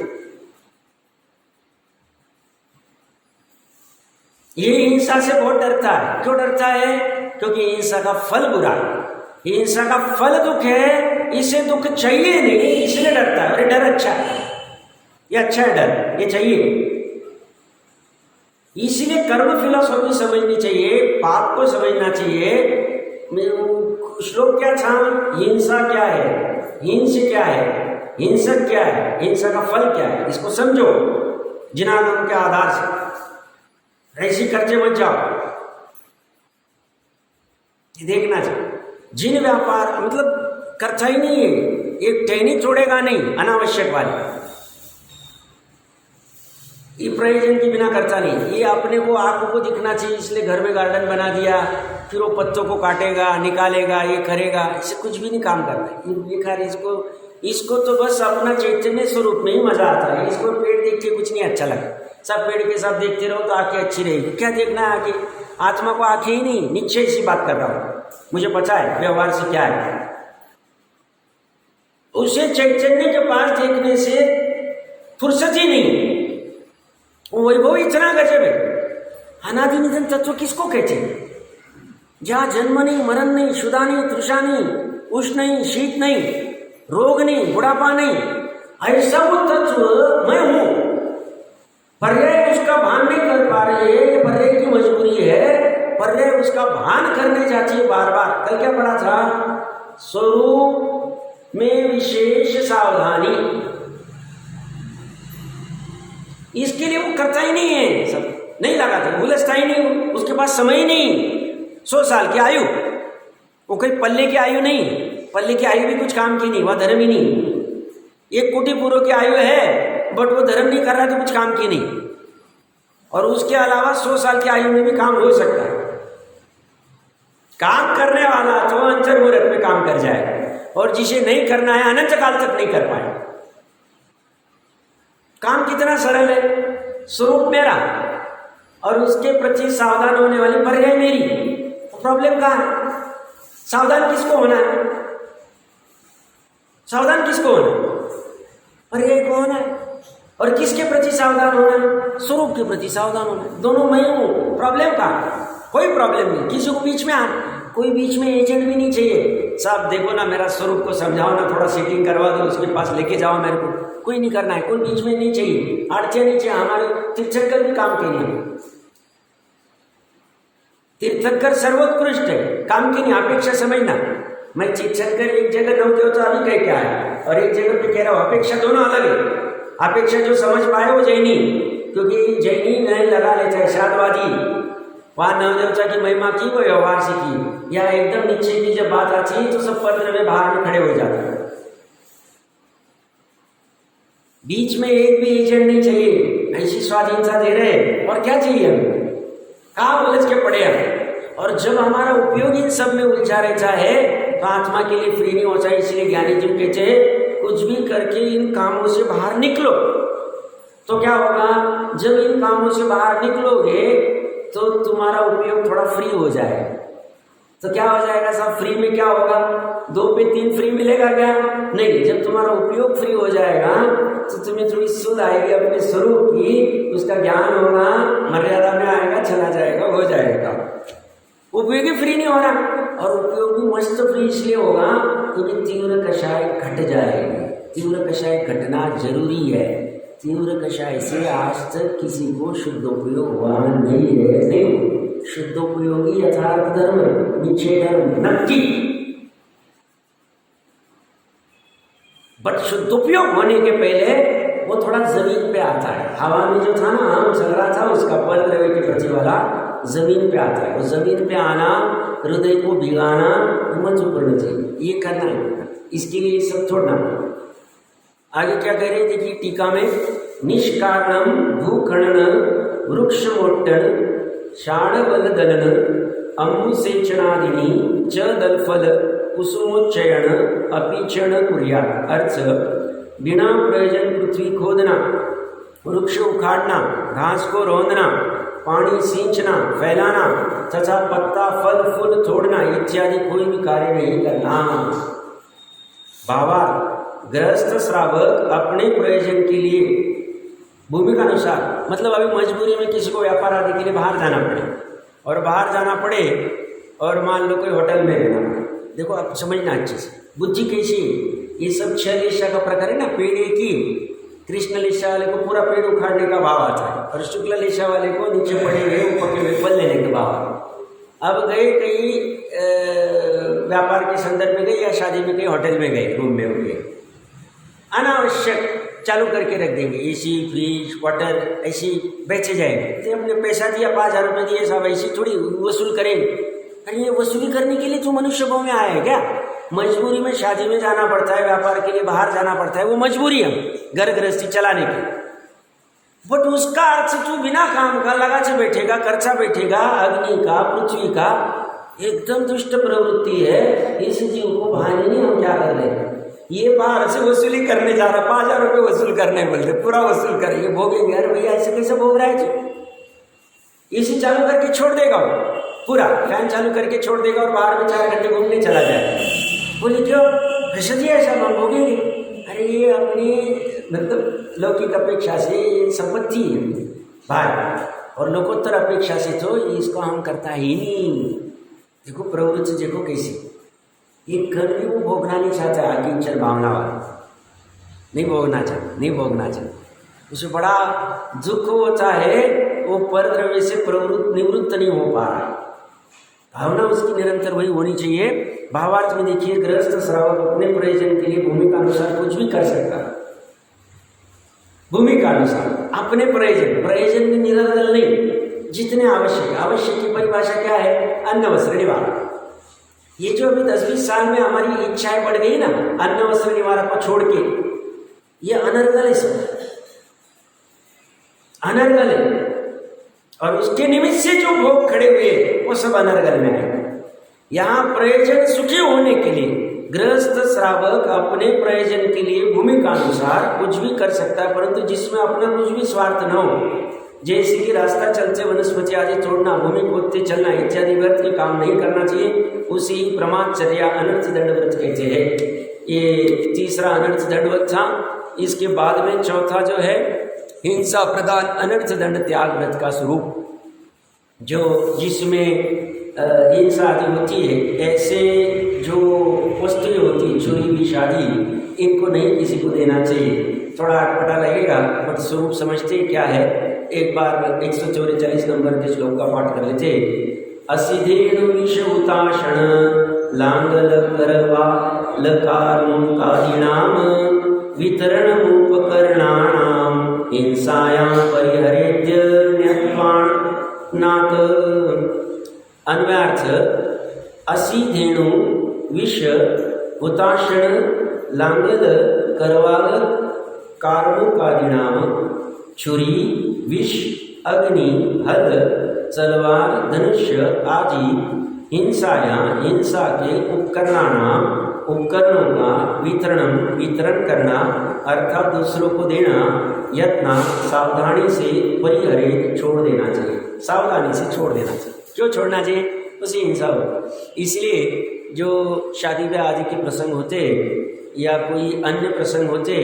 ये हिंसा से बहुत डरता है। क्यों डरता है? क्योंकि हिंसा का फल बुरा है, हिंसा का फल दुख है, इसे दुख चाहिए नहीं, इसलिए डरता है। अरे डर अच्छा है, ये अच्छा है, डर ये चाहिए। इसलिए कर्म फिलॉसफी समझनी चाहिए, पाप को समझना चाहिए। श्लोक क्या था? हिंसा क्या है, हिंस क्या है, हिंसक क्या है, हिंसा का फल क्या है, इसको समझो जिनागम के आधार से। ऐसी खर्चे मत जाओ, देखना चाहिए। जिन व्यापार मतलब करता ही नहीं है, एक टहनी छोड़ेगा नहीं अनावश्यक वाली, ये प्रयोजन के बिना खर्चा नहीं। ये अपने को आंखों को दिखना चाहिए इसलिए घर में गार्डन बना दिया, फिर वो पत्तों को काटेगा, निकालेगा, ये करेगा, इससे कुछ भी नहीं काम करता। ये खैर इसको तो बस अपना चैतन्य स्वरूप में ही मजा आता है। इसको पेड़ देख के कुछ नहीं अच्छा लगता। सब पेड़ के साथ देखते रहो तो आंखें अच्छी रहेगी। क्या देखना है आंखें? आत्मा को आंखें ही नहीं, निश्चय सी बात कर रहा हूँ, मुझे पता है व्यवहार से क्या है। उसे चैतन्य के पास देखने से फुर्सत ही नहीं। वैभव इतना गजब है। अनादि निधन तत्व किसको कहते हैं? जहाँ जन्म नहीं, मरण नहीं, क्षुधा नहीं, तृषा नहीं, उष्ण नहीं, शीत नहीं, रोग नहीं, बुढ़ापा नहीं, ऐसा वो तत्व मैं हूं। पर्याय उसका भान नहीं कर पा रहे, पर्याय की मजबूरी है। पर्याय उसका भान करने जाती है बार बार। कल क्या पढ़ा था? स्वरूप में विशेष सावधानी। इसके लिए वो करता ही नहीं है, सब नहीं लगाता, उलझता ही नहीं, उसके पास समय ही नहीं। 100 साल की आयु, वो कोई पल्ले की आयु नहीं। पल्ले की आयु भी कुछ काम की नहीं, वह धर्म ही नहीं। 1 कोटि पूर्व की आयु है, बट वो धर्म नहीं कर रहा तो कुछ काम की नहीं। और उसके अलावा 100 साल की आयु में भी काम हो सकता है। काम करने वाला तो अंतर मुहूर्त में काम कर जाए, और जिसे नहीं करना है अनंत काल तक नहीं कर पाए। काम कितना सरल है। स्वरूप मेरा और उसके प्रति सावधान होने वाली पर्याय मेरी। तो प्रॉब्लम कहाँ है? सावधान किसको होना है? सावधान किसको होना है? पर्याय को होना है। और किसके प्रति सावधान होना है? स्वरूप के प्रति सावधान होना है। दोनों मैं हूं। प्रॉब्लम कहाँ? कोई प्रॉब्लम नहीं। किसी को बीच में कोई बीच में एजेंट भी नहीं चाहिए। साहब देखो ना, मेरा स्वरूप को समझाओ ना, थोड़ा सेटिंग करवा दो, उसके पास लेके जाओ मेरे को। कोई नहीं करना है, कोई बीच में नहीं चाहिए, आड़चे नहीं चाहिए। हमारे तीर्थंकर भी काम के नहीं। तीर्थंकर सर्वोत्कृष्ट है, काम की नहीं। अपेक्षा समझना, मैं तीर्थंकर एक जगह नौ देवता अभी कह क्या है और एक जगह पे कह रहा हूँ। अपेक्षा दोनों अलग है। अपेक्षा जो समझ पाए वो जैनी, क्योंकि जैनी नहीं लगा लेता है शादवादी। वहां नवदेवता की महिमा की, वो व्यवहार से की। या एकदम नीचे की जब बात आती है तो सब पत्र में बाहर में खड़े हो जाते हैं। बीच में एक भी एजेंट नहीं चाहिए। ऐसी स्वाधीनता दे रहे, और क्या चाहिए हमें? कहाँ उलझ के पड़े हम। और जब हमारा उपयोग इन सब में उलझा रहता है तो आत्मा के लिए फ्री नहीं होता है। इसलिए ज्ञानी जी कहते हैं कुछ भी करके इन कामों से बाहर निकलो। तो क्या होगा? जब इन कामों से बाहर निकलोगे तो तुम्हारा उपयोग थोड़ा फ्री हो जाएगा। तो क्या हो जाएगा साहब? फ्री में क्या होगा? 2 पे 3 फ्री मिलेगा क्या? नहीं। जब तुम्हारा उपयोग फ्री हो जाएगा तो तुम्हें थोड़ी सुध आएगी अपने स्वरूप की, उसका ज्ञान होगा, मर्यादा में आएगा, चला जाएगा, हो जाएगा। उपयोगी फ्री नहीं हो रहा। और उपयोग भी मस्त फ्री इसलिए होगा क्योंकि तीव्र कषाय घट जाएगी। तीव्र कषाय घटना जरूरी है। तीव्र कषाय से आज तक किसी को शुद्धोपयोग हुआ नहीं है। नहीं, शुद्धोपयोगी यथार्थ धर्म, निश्चय धर्म नक्की। बट शुद्धोपयोग होने के पहले वो थोड़ा जमीन पे आता है। हवा में जो था ना, आम चल रहा था, उसका पल द्रव्य के प्रति वाला जमीन पे आता है। वो जमीन पे आना, हृदय को भिगाना, हिम्मत करनी चाहिए। ये करना है। इसके लिए सब छोड़ना। आगे क्या कह रहे? देखिए टीका में, निष्कारणम भूखंडन वृक्ष मोट्टन शाणबल दलन अम्बुसेचनादिनी च दलफल कुसुमोच्चयन अपीचन कुर्यात्। अर्थ, बिना प्रयोजन पृथ्वी खोदना, वृक्ष उखाड़ना, घास को रौंदना, पानी सींचना, फैलाना तथा पत्ता फल फूल तोड़ना इत्यादि कोई भी कार्य नहीं करना। भावार्थ, गृहस्थ श्रावक अपने प्रयोजन के लिए भूमि का अनुसार, मतलब अभी मजबूरी में किसी को व्यापार आदि के लिए बाहर जाना पड़े, और बाहर जाना पड़े और मान लो कोई होटल में रहना पड़े। देखो आप समझना अच्छे से, बुद्धि कैसी है। ये सब 6 लिशा का प्रकार है ना। पेड़ एक ही, कृष्ण लिशा वाले को पूरा पेड़ उखाड़ने का भाव आता है, और शुक्ल लिशा वाले को नीचे पड़े हुए ऊपर के फल लेने का भाव आता है। अब गए कहीं व्यापार के संदर्भ में गए, या शादी में गए, होटल में गए, रूम में हो गए, अनावश्यक चालू करके रख देंगे, एसी, फ्रिज, वाटर, ऐसी बेचे जाएंगे। तो हमने पैसा दिया, 5,000 रुपये दिए, सब ऐसी थोड़ी वसूल करेंगे। अरे ये वसूली करने के लिए तो मनुष्य भाव में आया है क्या? मजबूरी में शादी में जाना पड़ता है, व्यापार के लिए बाहर जाना पड़ता है, वो मजबूरी है घर गृहस्थी चलाने की। बट उसका अर्थ तू बिना काम का लगाचे बैठेगा, खर्चा बैठेगा, अग्नि का, पृथ्वी का, एकदम दुष्ट प्रवृत्ति है। इस जीव को भानी नहीं, हम क्या कर रहे हैं, ये बाहर से वसूली करने जा रहा, 5,000 रुपये वसूल करने बोलते, पूरा वसूल करेंगे, भोगेंगे। अरे भैया ऐसे कैसे भोग रहा है तू? इसी चालू करके छोड़ देगा वो, पूरा फैन चालू करके छोड़ देगा और बाहर में 4 घंटे घूमने चला जाए। बोले क्यों कैसे जी ऐसा हम भोगेंगे? अरे ये अपनी मतलब लौकिक अपेक्षा से संपत्ति है भाई, और लोकोत्तर अपेक्षा से तो इसको हम करता ही नहीं। देखो प्रवृत्ति देखो कैसी, ये कल भी वो भोगना नहीं चाहता, अकिंचन भावना वाला नहीं भोगना चाहता, नहीं भोगना चाहता। उसे बड़ा दुख होता है, वो परद्रव्य से प्रवृत्त निवृत्त नहीं हो पा रहा। भावना उसकी निरंतर वही होनी चाहिए। भावार्थ में देखिए, गृहस्थ श्रावक अपने प्रयोजन के लिए भूमि का अनुसार कुछ भी कर सकता है, भूमि का अनुसार अपने प्रयोजन में निरंतर नहीं, जितने आवश्यक। आवश्यक की परिभाषा क्या है? अन्न वस्त्र निवारण। ये जो अभी 10-20 साल में हमारी इच्छाएं बढ़ गई ना, अन्न वस्त्र निवारण को छोड़ के, ये अनर्गल है, सब अनर्गल है। और उसके निमित्त से जो भोग खड़े हुए वो सब अनर्गल में है। यहाँ प्रयोजन सुखी होने के लिए गृहस्थ श्रावक अपने प्रयोजन के लिए भूमि का अनुसार कुछ भी कर सकता है, परंतु जिसमें अपना कुछ भी स्वार्थ न हो, जैसे कि रास्ता चलते वनस्पति आदि तोड़ना, भूमि खोदते चलना इत्यादि व्यर्थ के काम नहीं करना चाहिए। उसी प्रमादचर्या अनर्थ दंड व्रत कहते हैं। ये तीसरा अनर्थ दंड व्रत था। इसके बाद में चौथा जो है हिंसा प्रदान अनर्थ दंड त्याग व्रत का स्वरूप, जो जिसमें हिंसा आदि होती है। ऐसे जो वस्तुएं होती है, चोरी भी, शादी, इनको नहीं किसी को देना चाहिए। थोड़ा अटपटा लगेगा बट स्वरूप समझते क्या है। एक बार 144 नंबर के श्लोक का पाठ कर लेते। असिधेनु विषहुताशण लांगल करवा लकार्मुकादीनाम वितरणमुपकरणानाम हिंसायां परिहरेद्य न्यत्वाणात्। अन्वयार्थ, असिधेनु विष हुताशण लांगल करवाल कार्मुकादीनाम, छुरी, विष, अग्नि, हल, तलवार, धनुष्य आदि हिंसा के उपकरणों का वितरण करना अर्थात दूसरों को देना, यत्न सावधानी से परिहरित छोड़ देना चाहिए, सावधानी से छोड़ देना चाहिए। क्यों छोड़ना चाहिए? उसी हिंसा हो। इसलिए जो शादी ब्याह आदि के प्रसंग होते या कोई अन्य प्रसंग होते,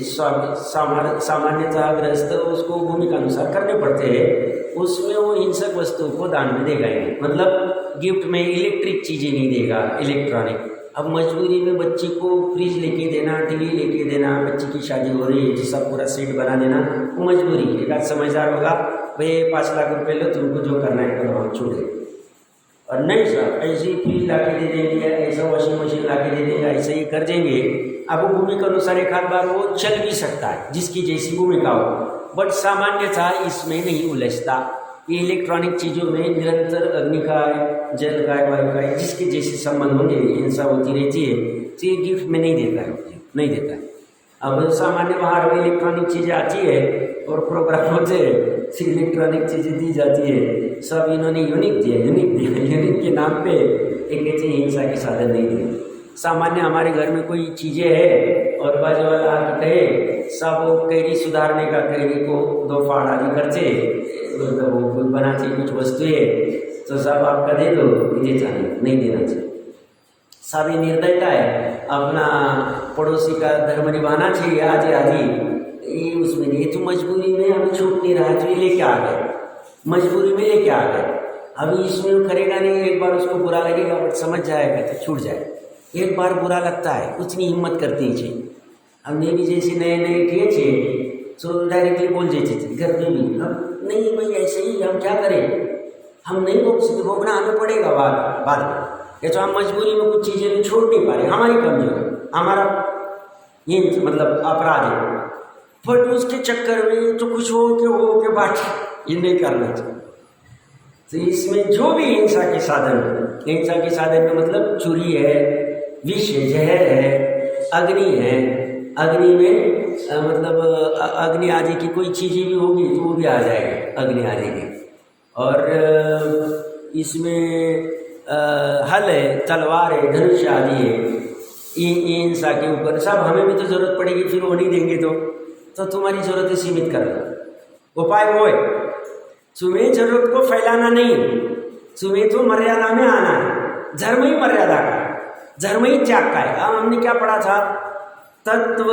सामान्यतः गृहस्थ उसको भूमि के अनुसार करने पड़ते हैं। उसमें वो हिंसक वस्तु को दान में देगा ही, मतलब गिफ्ट में इलेक्ट्रिक चीज़ें नहीं देगा, इलेक्ट्रॉनिक। अब मजबूरी में बच्ची को फ्रिज लेके देना, टीवी लेके देना, बच्ची की शादी हो रही है तो सब पूरा सेट बना देना, वो मजबूरी है। एक आध समझदार होगा, भाई 5 लाख रुपए लो, तुमको जो करना है करो, हम छोड़े। और नहीं सर, ऐसे ही फ्रिज ला के दे देंगे, ऐसा वॉशिंग मशीन ला के दे देंगे, ऐसे ही कर देंगे। अब वो भूमि के अनुसार एक आध बार वो चल भी सकता है, जिसकी जैसी भूमिका हो, बट सामान्यतः इसमें नहीं उलझता। ये इलेक्ट्रॉनिक चीज़ों में निरंतर अग्नि का है, जल का है, वायु का है, जिसके जैसे संबंध होंगे हिंसा होती रहती है। तो ये गिफ्ट में नहीं देता है, नहीं देता है। अब सामान्य बाहर में इलेक्ट्रॉनिक चीज़ें आती है और प्रोग्राम होते हैं, इलेक्ट्रॉनिक चीज़ें दी जाती है। सब इन्होंने यूनिक दिया, यूनिक के नाम पे एक ऐसी हिंसा के साधन नहीं दिए। सामान्य हमारे घर में कोई चीज़ें है और बाजू वाला आके कहे सब कैरी सुधारने का, कैरी को 2 फाड़ आदि करते, तो कुछ बनाती कुछ वस्तुएं, तो सब आपका दे दो, ये चाहिए नहीं देना चाहिए। सारी निर्दयता है, अपना पड़ोसी का धर्म निभाना चाहिए आदि आदि, ये उसमें नहीं। तो मजबूरी में हमें छूट नहीं रहा, तो ये लेके आ गए, मजबूरी में लेके आ गए। अभी इसमें करेगा नहीं, एक बार उसको बुरा लगेगा बट समझ जाएगा तो छूट जाए। एक बार बुरा लगता है, उतनी हिम्मत करती चाहिए। हमने भी जैसे नए किए थे तो डायरेक्टली बोल देते थे घर में भी, अब नहीं भाई ऐसे ही, हम क्या करें, हम नहीं भोग सकते, भोगना हमें पड़ेगा बाद में। ये तो हम मजबूरी में कुछ चीज़ें भी छोड़ नहीं पा रहे, हमारी कमजोरी, हमारा ये मतलब अपराध है। बट उसके चक्कर में तो कुछ हो के बात ये नहीं करना चाहिए। तो इसमें जो भी हिंसा के साधन में मतलब चोरी है, विष है, जहर है, अग्नि है, अग्नि में मतलब अग्नि आदि की कोई चीज़ें भी होगी तो वो भी आ जाएगी अग्नि आदि की। और इसमें हल है, तलवार है, धनुष आदि है, ये हिंसा के ऊपर सब हमें भी तो ज़रूरत पड़ेगी, फिर वो नहीं देंगे तो तुम्हारी ज़रूरतें सीमित कर लो। उपाय वो है, तुम्हें ज़रूरत को फैलाना नहीं, तुम्हें तो मर्यादा में आना है। धर्म ही मर्यादा का, धर्म ही त्याग का है। अब हमने क्या पढ़ा था? तत्व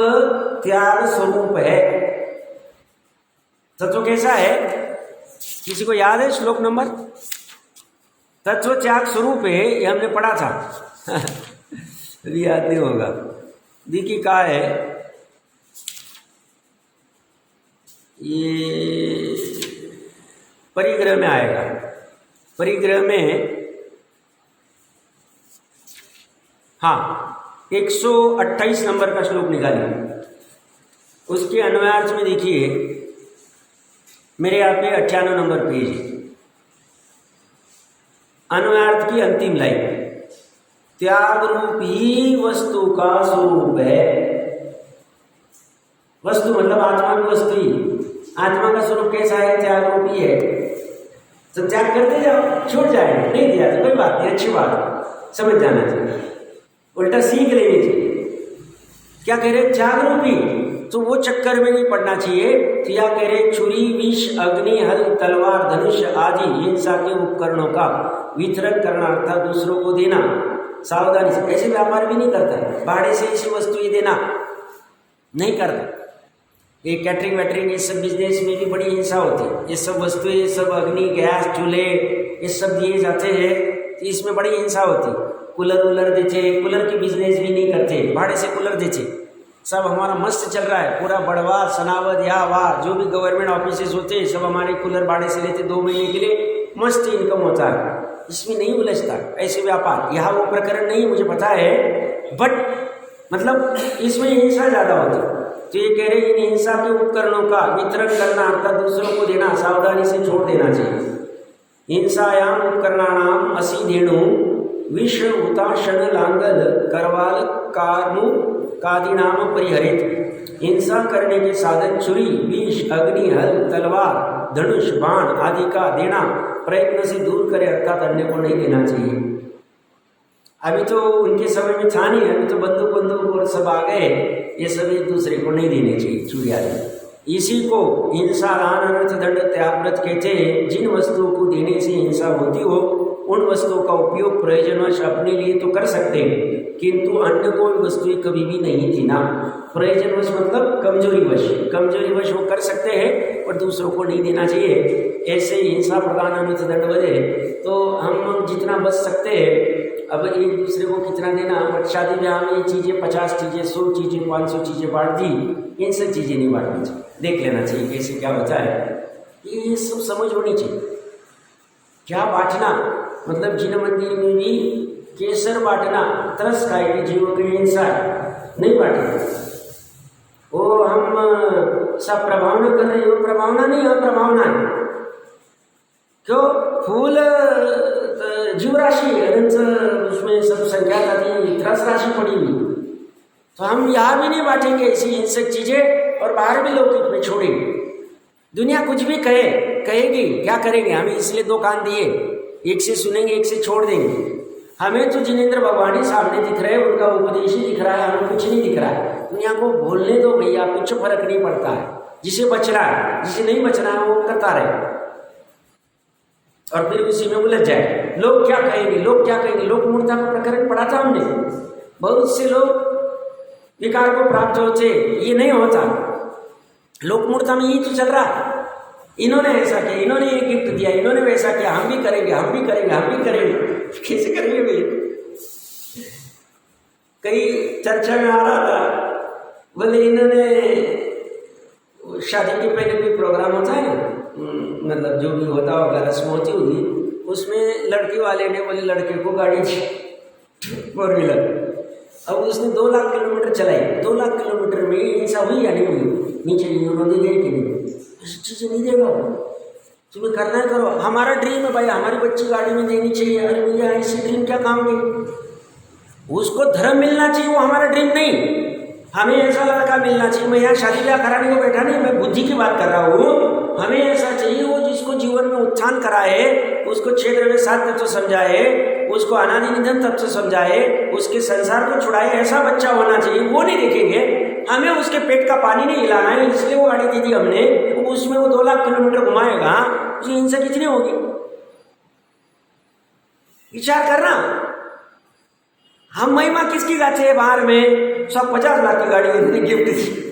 त्याग स्वरूप है। तत्व कैसा है? किसी को याद है श्लोक नंबर? तत्व त्याग स्वरूप है, ये हमने पढ़ा था। अभी याद नहीं होगा। देखिए क्या है ये, परिग्रह में आएगा। परिग्रह में हाँ 128 नंबर का श्लोक निकालिए। उसके अन्वयार्थ में देखिए, मेरे यहाँ पे 98 नंबर पेज है। अन्वयार्थ की अंतिम लाइन, त्याग रूप ही वस्तु का स्वरूप है। वस्तु मतलब आत्मा की वस्तु ही। आत्मा का स्वरूप कैसा है? त्याग रूप ही है। तो त्याग करते जाओ, छूट जाएगा। नहीं दिया तो कोई बात नहीं, अच्छी बात, समझ जाना चाहिए, उल्टा सीख लेनी चाहिए। क्या कह रहे? त्याग रूपी, तो वो चक्कर में नहीं पड़ना चाहिए। तो या कह रहे छुरी, विष, अग्नि, हल, तलवार, धनुष आदि हिंसा के उपकरणों का वितरण करना अर्थात दूसरों को देना सावधानी से। ऐसे व्यापार भी नहीं करता, भाड़े से ऐसी वस्तु ही देना नहीं करता। ये कैटरिंग वैटरिंग ये सब बिजनेस में भी बड़ी हिंसा होती है। ये सब वस्तुएं, ये सब अग्नि, गैस, चूल्हे ये सब दिए जाते हैं तो इसमें बड़ी हिंसा होती है। कूलर वूलर देते, कूलर की बिजनेस भी नहीं करते, भाड़े से कूलर देते, सब हमारा मस्त चल रहा है। पूरा बड़वा, सनावद या वाह जो भी गवर्नमेंट ऑफिसेज होते हैं सब हमारे कूलर भाड़े से लेते, 2 महीने के लिए मस्त इनकम होता है, इसमें नहीं उलझता ऐसे व्यापार। यहाँ वो प्रकरण नहीं, मुझे पता है, बट मतलब इसमें हिंसा ज़्यादा होती है। तो ये कह रहे इन हिंसा के उपकरणों का वितरण करना अर्थात दूसरों को देना सावधानी से छोड़ देना चाहिए। हिंसायाम उपकरणानाम असीधेणु विष हुताशन लांगल करवाल कार्मु कादिनाम परिहरित। हिंसा करने के साधन छुरी, विष, अग्नि, हल, तलवार, धनुष, बाण आदि का देना प्रयत्न से दूर करे अर्थात अन्य को नहीं देना चाहिए। अभी तो उनके समय में था नहीं, अभी तो बंदूक और सब आ गए, ये सब एक दूसरे को नहीं देने चाहिए चूड़ी आदि। इसी को हिंसा दान अनर्थ दंड त्यागव्रत कहते हैं। जिन वस्तुओं को देने से हिंसा होती हो उन वस्तुओं का उपयोग प्रयोजनवश अपने लिए तो कर सकते हैं, किंतु अन्य को वस्तुएं कभी भी नहीं देना। प्रयोजनवश मतलब कमजोरीवश वो कर सकते हैं और दूसरों को नहीं देना चाहिए। ऐसे हिंसा प्रदान अनर्थ दंड बदे तो हम जितना बच सकते हैं, अब एक दूसरे को कितना देना, बट शादी ब्याह में ये चीज़ें 50 चीज़ें 100 चीज़ें 500 चीज़ें बांट दी, इन सब चीज़ें नहीं बांटनी चाहिए। देख लेना चाहिए कैसे क्या होता है, ये सब समझ होनी चाहिए। क्या बांटना मतलब जिन मंदिर में भी केसर बांटना तरस खाएगी जीवों की हिंसा नहीं बांटना। वो हम सब प्रभावना कर रहे हो, प्रभावना नहीं हो, प्रभावना है। क्यों? फूल जीव राशि अनंत, उसमें सब संख्या आती है, त्रस राशि पड़ी हुई, तो हम यहाँ भी नहीं बांटेंगे ऐसी हिंसक चीजें और बाहर भी लौकिक में छोड़ेंगे। दुनिया कुछ भी कहेगी, क्या करेंगे? हमें इसलिए 2 कान दिए, एक से सुनेंगे एक से छोड़ देंगे। हमें तो जिनेंद्र भगवान ही सामने दिख रहे हैं, उनका उपदेश ही दिख रहा है, हमें कुछ नहीं दिख रहा है। दुनिया को बोलने दो भैया, कुछ फर्क नहीं पड़ता है। जिसे बचना है, जिसे नहीं बचना है वो करता रहे और फिर उसी में उलझ जाए। लोग क्या कहेंगे, लोग क्या कहेंगे। लोक मूर्ता का प्रकरण पढ़ा था हमने। बहुत से लोग विकार को प्राप्त होते, ये नहीं होता। लोक मूर्ता में यही तो चल रहा है। इन्होंने ऐसा किया, इन्होंने ये गिफ्ट दिया, इन्होंने वैसा किया, हम भी करेंगे, हम भी करेंगे, हम भी करेंगे। कैसे करेंगे भैया? कई चर्चा में आ रहा था, बोले इन्होंने शादी के पहले कोई प्रोग्राम होता है ना, मतलब जो भी होता होगा, रस्म होती होगी, उसमें लड़की वाले ने बोले लड़के को गाड़ी दी 4 व्हीलर। अब उसने 2 लाख किलोमीटर चलाई, 2 लाख किलोमीटर में हिंसा हुई या नहीं हुई? नीचे उन्होंने गए कि नहीं? ऐसी चीज़ें नहीं देगा तुम्हें, करना है करो। हमारा ड्रीम है भाई, हमारी बच्ची गाड़ी में देनी चाहिए। अरे भैया ऐसी ड्रीम क्या काम की? उसको धर्म मिलना चाहिए, वो हमारा ड्रीम नहीं। हमें ऐसा लड़का मिलना चाहिए। मैं यहाँ शादी ब्याह कराने को बैठा नहीं, मैं बुद्धि की बात कर रहा हूँ। हमें ऐसा चाहिए वो जिसको जीवन में उत्थान कराए, उसको क्षेत्र में सात तत्व समझाए, उसको अनादि निधन तत्व समझाए, उसके संसार को छुड़ाए, ऐसा बच्चा होना चाहिए। वो नहीं देखेंगे, हमें उसके पेट का पानी नहीं हिलाना है, इसलिए वो गाड़ी दी थी हमने, उसमें वो 2 लाख किलोमीटर घुमाएगा, उसकी हिंसा कितनी होगी? विचार करना। हम महिमा किसकी गाते हैं बाहर में? सब 50 लाख की गाड़ी उन्होंने गिफ्ट दी।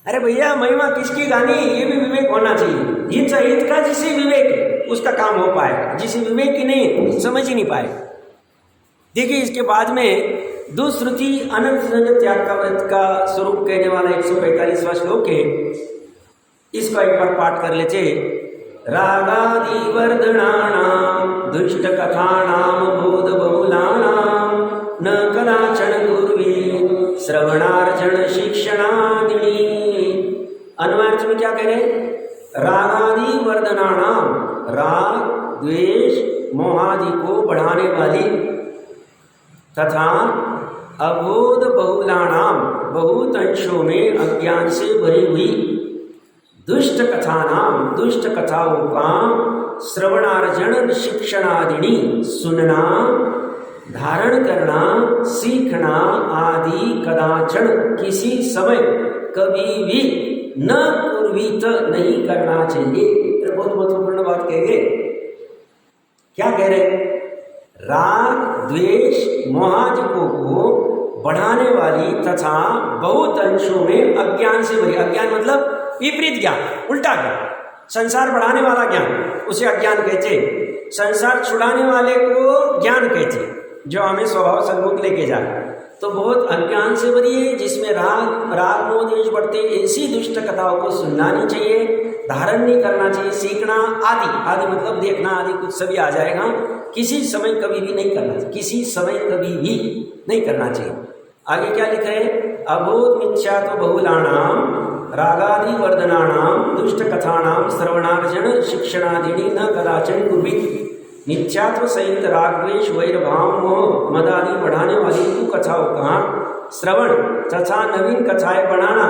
अरे भैया महिमा किसकी गानी, ये भी विवेक होना चाहिए। हित का जिसे विवेक है उसका काम हो पाए, जिसे विवेक ही नहीं समझ ही नहीं पाए। देखिए इसके बाद में दुश्रुति अनंत त्याग का व्रत का स्वरूप कहने वाला 145वां श्लोक है। इसको एक बार पाठ कर लेते। रागादि वर्धनानां दुष्ट कथानां बोध बहुलानां न कदाचन कुर्वी श्रवणार्जन शिक्षणादिनी। अनुवाद में क्या कह रहे? रागादि वर्धनानां, राग द्वेष मोहादि को बढ़ाने वाली तथा अबोध बहुलानाम, बहुत अंशों में अज्ञान से भरी हुई दुष्ट कथानाम, दुष्ट कथाओं का श्रवणार्जन शिक्षणादिनी, सुनना, धारण करना, सीखना आदि कदाचन किसी समय कभी भी न कुर्वीत नहीं करना चाहिए। बहुत महत्वपूर्ण बात कहेंगे। क्या कह रहे? राग द्वेष मोहादिकों को बढ़ाने वाली तथा बहुत अंशों में अज्ञान से भरी, अज्ञान मतलब विपरीत ज्ञान, उल्टा ज्ञान, संसार बढ़ाने वाला ज्ञान उसे अज्ञान कहते, संसार छुड़ाने वाले को ज्ञान कहते, जो हमें स्वभाव सन्मुख लेके जाए। तो बहुत अज्ञान से भरी है, जिसमें राग मोह द्वेष बढ़ते, ऐसी दुष्ट कथाओं को सुनना नहीं चाहिए, धारण नहीं करना चाहिए, सीखना आदि, आदि मतलब देखना आदि कुछ सभी आ जाएगा, किसी समय कभी भी नहीं करना चाहिए, किसी समय कभी भी नहीं करना चाहिए। आगे क्या लिखा है? अबोध मिथ्या तो बहुलानाम रागादि वर्धनानाम दुष्ट कथानाम श्रवणार्जन शिक्षणादिनी न कदाचन कुर्वीत। मिथ्यात्व सहित राग द्वेष वैर भाव मोह मदादि बढ़ाने वाली कुकथाओं का श्रवण तथा नवीन कथाएं बनाना,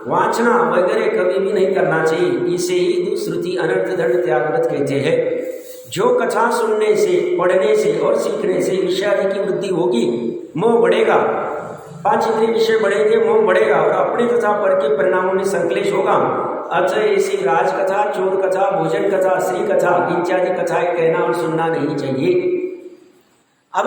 वाचना वगैरह कभी भी नहीं करना चाहिए। इसे ही दुश्रुति अनर्थ दंड त्याग व्रत कहते हैं। जो कथा सुनने से, पढ़ने से और सीखने से विषयादि की वृद्धि होगी, मोह बढ़ेगा, 5 इंद्रिय विषय बढ़ेंगे, मोह बढ़ेगा और अपने तथा पर के परिणामों में संकलेश होगा। अतः ऐसी राजकथा, चोर कथा, भोजन कथा, श्री कथा इत्यादि कथाएं कहना और सुनना नहीं चाहिए। अब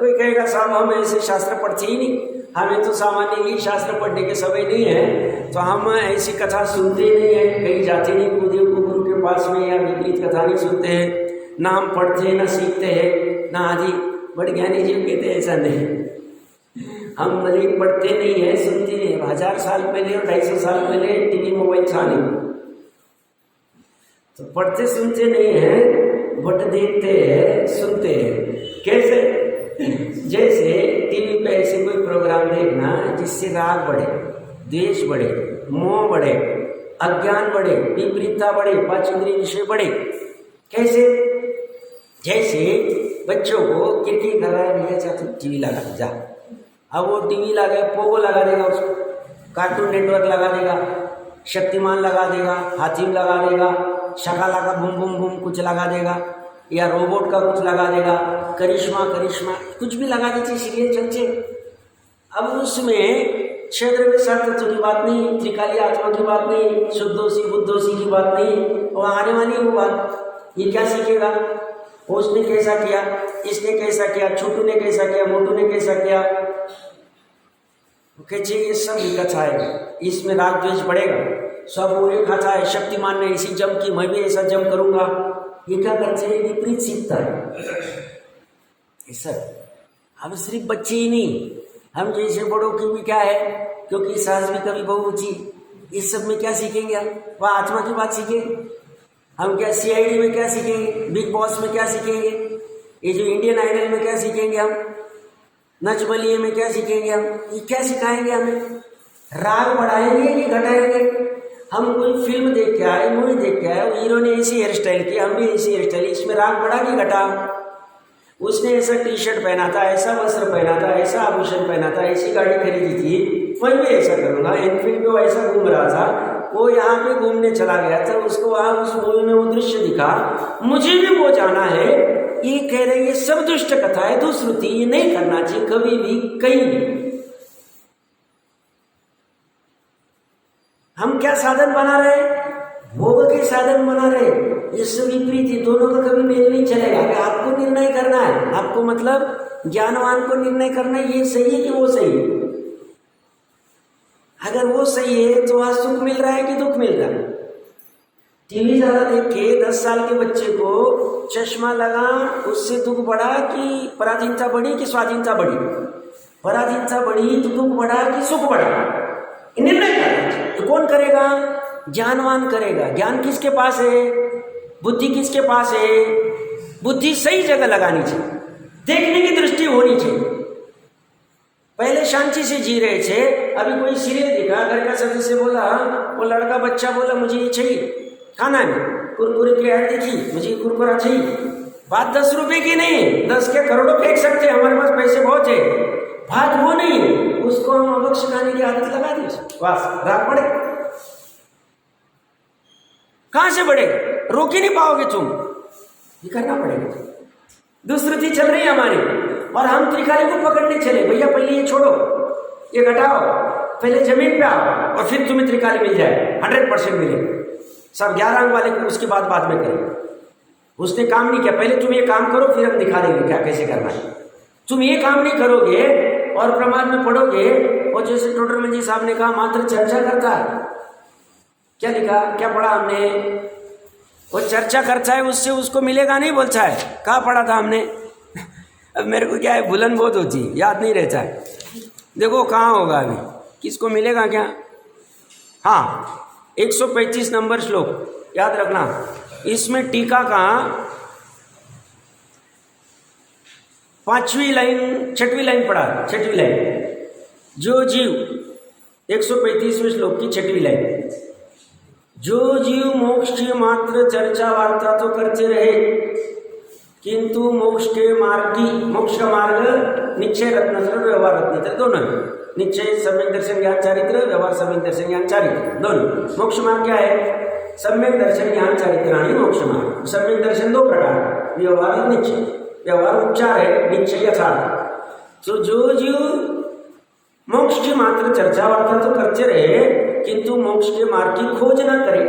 कोई कहेगा साहब हम ऐसे शास्त्र पढ़ते ही नहीं, हमें तो सामान्य ही शास्त्र पढ़ने के समय नहीं है, तो हम ऐसी कथा सुनते नहीं है, कहीं जाते नहीं गुरुदेव को गुरु के पास में, या विपरीत कथा नहीं सुनते हैं, ना हम पढ़ते हैं, ना सीखते हैं, ना आदि। बड़े ज्ञानी जी कहते हैं ऐसा नहीं, हम भले पढ़ते नहीं है, सुनते नहीं। 1000 साल पहले और 250 साल पहले टीवी मोबाइल था नहीं, तो पढ़ते सुनते नहीं है, बट देखते हैं, सुनते हैं। कैसे? जैसे टीवी पे ऐसे कोई प्रोग्राम देखना जिससे राग बढ़े, द्वेष बढ़े, मोह बढ़े, अज्ञान बढ़े, विपरीतता बढ़े, 5 इंद्रिय विषय बढ़े। कैसे? जैसे बच्चों को क्रिकेट लगाया भैया चाहते टीवी लगा जा, अब वो टीवी लगा, पोगो लगा देगा, उसको कार्टून नेटवर्क लगा देगा, शक्तिमान लगा देगा, हातिम लगा देगा, शकाला का बूम बूम बूम कुछ लगा देगा, या रोबोट का कुछ लगा देगा, करिश्मा कुछ भी लगा दीजिए, सीरियल चलते। अब उसमें क्षेत्र के साथ तत्व की बात नहीं, त्रिकाली आत्मा की बात नहीं, शुद्धोसी बुद्धोसी की बात नहीं, और आने वाली वो बात। ये क्या सीखेगा? उसने कैसा किया, इसने कैसा किया, छोटू ने कैसा किया, मोटू ने कैसा किया, कहते ये सब कथा है, इसमें राग द्वेष बढ़ेगा। सब वो एक कथा है, शक्तिमान ने ऐसी जम की, मैं भी ऐसा जम करूंगा। ये क्या करते हैं? विपरीत सीखता है ये सब। हम सिर्फ बच्चे ही नहीं, हम जैसे बड़ों की भी क्या है, क्योंकि सास भी कभी बहू ऊंची, इस सब में क्या सीखेंगे हम? वह आत्मा की बात सीखेंगे हम। क्या CID में क्या सीखेंगे, बिग बॉस में क्या सीखेंगे, ये जो इंडियन आइडल में क्या सीखेंगे हम, नच बलिए में क्या सीखेंगे हम? ये क्या सिखाएंगे हमें? राग बढ़ाएंगे कि घटाएंगे? हम कोई फिल्म देख के आए, मूवी देख के आए, हीरो ने ऐसी हेयर स्टाइल की, हम भी ऐसी हेयर स्टाइल, इसमें राग बढ़ा कि घटा? उसने ऐसा टी शर्ट पहना था, ऐसा वस्त्र पहना था, ऐसा आभूषण पहना था, ऐसी गाड़ी खरीदी थी, मैं भी ऐसा करूँगा। एनफील्ड पे वो ऐसा घूम रहा था, वो यहाँ पे घूमने चला गया था, उसको वहाँ उस मूवी में वो दृश्य दिखा, मुझे भी वो जाना है। ये कह रहे ये सब दुष्ट कथा है, दुष्कृति, ये नहीं करना चाहिए कभी भी, कहीं भी। हम क्या साधन बना रहे, भोग के साधन बना रहे, ये सब विपरीत है, दोनों का कभी मेल नहीं चलेगा। आपको निर्णय करना है, आपको मतलब ज्ञानवान को निर्णय करना है, ये सही है कि वो सही है। अगर वो सही है तो वहां सुख मिल रहा है कि दुख मिल रहा है। टीवी ज्यादा देख के 10 साल के बच्चे को चश्मा लगा, उससे दुख बढ़ा कि पराधीनता बढ़ी कि स्वाधीनता बढ़ी? पराधीनता बढ़ी तो दुख बढ़ा कि सुख बढ़ा? निर्णय करना तो कौन करेगा? ज्ञानवान करेगा। ज्ञान किसके पास है? बुद्धि किसके पास है? बुद्धि सही जगह लगानी चाहिए, देखने की दृष्टि होनी चाहिए। पहले शांति से जी रहे थे, अभी कोई सीरियल दिखा, घर का सदस्य बोला, वो लड़का बच्चा बोला मुझे ये चाहिए खाना है, कुरकुरे की ऐड देखी, मुझे कुरकुरा चाहिए। बात 10 रुपए की नहीं, 10 के करोड़ों फेंक सकते हैं, हमारे पास पैसे बहुत है। बात वो नहीं है, उसको हम अवश्य खाने की आदत लगा दी, बस रात पड़े। कहां से बढ़ेगा? रोक ही नहीं पाओगे तुम, ये करना पड़ेगा। दुष्कृति चल रही है हमारी, और हम त्रिकाली को पकड़ने चले, भैया पहले ये छोड़ो, ये घटाओ, पहले जमीन पे आओ और फिर तुम्हें त्रिकाली मिल जाए, 100% मिलेगा। सब 11 अंक वाले को उसके बाद में करें। उसने काम नहीं किया, पहले तुम ये काम करो, फिर हम दिखा देंगे क्या कैसे करना है। तुम ये काम नहीं करोगे और प्रमाद में पढ़ोगे, और जैसे टोडरमल जी साहब ने कहा मात्र चर्चा करता है। क्या लिखा, क्या पढ़ा हमने? वो चर्चा करता है, उससे उसको मिलेगा नहीं बोलता है। कहाँ पढ़ा था हमने? अब मेरे को क्या है, भूलन बहुत होती है, याद नहीं रहता है। देखो कहाँ होगा अभी, किसको मिलेगा क्या? हाँ, 135 नंबर श्लोक याद रखना। इसमें टीका का 5वीं लाइन 6वीं लाइन पढ़ा, 6वीं लाइन, जो जीव 135वें श्लोक की 6वीं लाइन, जो जीव मोक्ष की मात्र चर्चा वार्ता तो करते रहे, किंतु मोक्ष के मार्ग की, मोक्ष का मार्ग निश्चय रत्न व्यवहार रत्न दोनों है। निश्चय सम्यक दर्शन ज्ञान चारित्र, व्यवहार सम्यक दर्शन ज्ञान चारित्र, दोनों। मोक्ष मार्ग क्या है? सम्यक दर्शन ज्ञान चारित्राणी मोक्ष मार्ग। सम्यक दर्शन 2 प्रकार, व्यवहार और निश्चय। व्यवहार उपचार है, निश्चय यथार्थ। तो जो जीव मोक्ष की मात्र चर्चा वार्ता तो करते रहे, किंतु मोक्ष के मार्ग की खोज ना करे,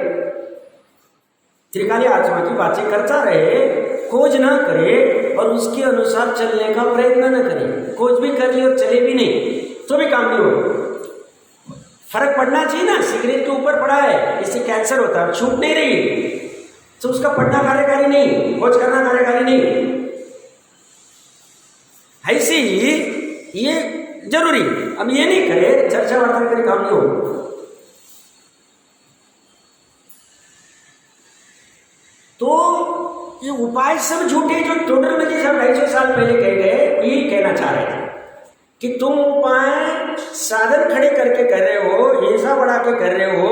त्रिकाली आत्मा की बातें करता रहे, खोज ना करे और उसके अनुसार चलने का प्रयत्न न करे। खोज भी कर ली और चले भी नहीं तो भी काम नहीं हो। फर्क पड़ना चाहिए ना। सिगरेट के ऊपर पड़ा है, इससे कैंसर होता है, छूट नहीं रही, तो उसका पढ़ना कार्यकारी नहीं, खोज करना कार्यकारी नहीं। ऐसे ही ये जरूरी। अब ये नहीं करे, चर्चा वार्ता करे, काम नहीं हो। तो ये उपाय सब झूठे जो टोडरमल जी साहब 250 साल पहले कह गए, ये कहना चाह रहे थे कि तुम उपाय साधन खड़े करके कर रहे हो, हिंसा बढ़ा के कर रहे हो,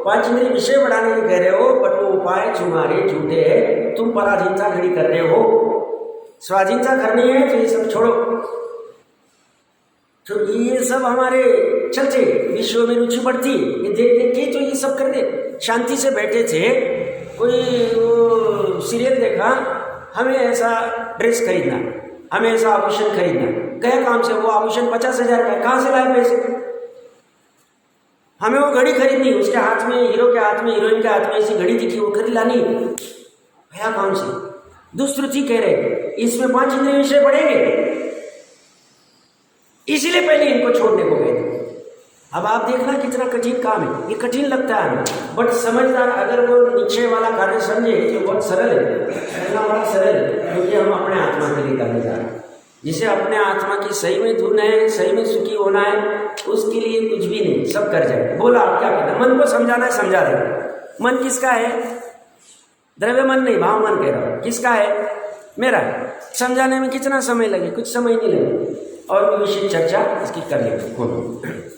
5 इंद्रिय विषय बढ़ाने के कर रहे हो, बट वो उपाय तुम्हारे झूठे है। तुम पराधीनता खड़ी कर रहे हो, स्वाधीनता करनी है तो ये सब छोड़ो। तो ये सब हमारे चलते विश्व में रुचि बढ़ती, ये देख देख के तो ये सब कर दे। शांति से बैठे थे, कोई वो सीरियल देखा, हमें ऐसा ड्रेस खरीदना, हमें ऐसा आभूषण खरीदना, गया काम से, वो आभूषण 50,000 का, कहाँ से लाए पैसे? हमें वो घड़ी खरीदनी, उसके हाथ में, हीरो के हाथ में, हीरोइन के हाथ में ऐसी घड़ी दिखी, वो खरीद लानी, गया काम से। दुष्कृति कह रहे इसमें 5 इंद्रिय विषय बढ़ेंगे, इसीलिए पहले इनको छोड़ने को गए। अब आप देखना कितना कठिन काम है, ये कठिन लगता है बट समझदार अगर वो निश्चय वाला कार्य समझे कि बहुत सरल है, करना बड़ा सरल है, क्योंकि हम अपने आत्मा के लिए करने जा रहे हैं। जिसे अपने आत्मा की सही में धुन है, सही में सुखी होना है, उसके लिए कुछ भी नहीं, सब कर जाए। बोला आप क्या करना, मन को समझाना है, समझा देगा। मन किसका है? द्रव्य मन नहीं, भाव मन कह रहा हूँ। किसका है? मेरा है। समझाने में कितना समय लगे? कुछ समय नहीं लगे, और विशेष चर्चा इसकी कर लेंगे।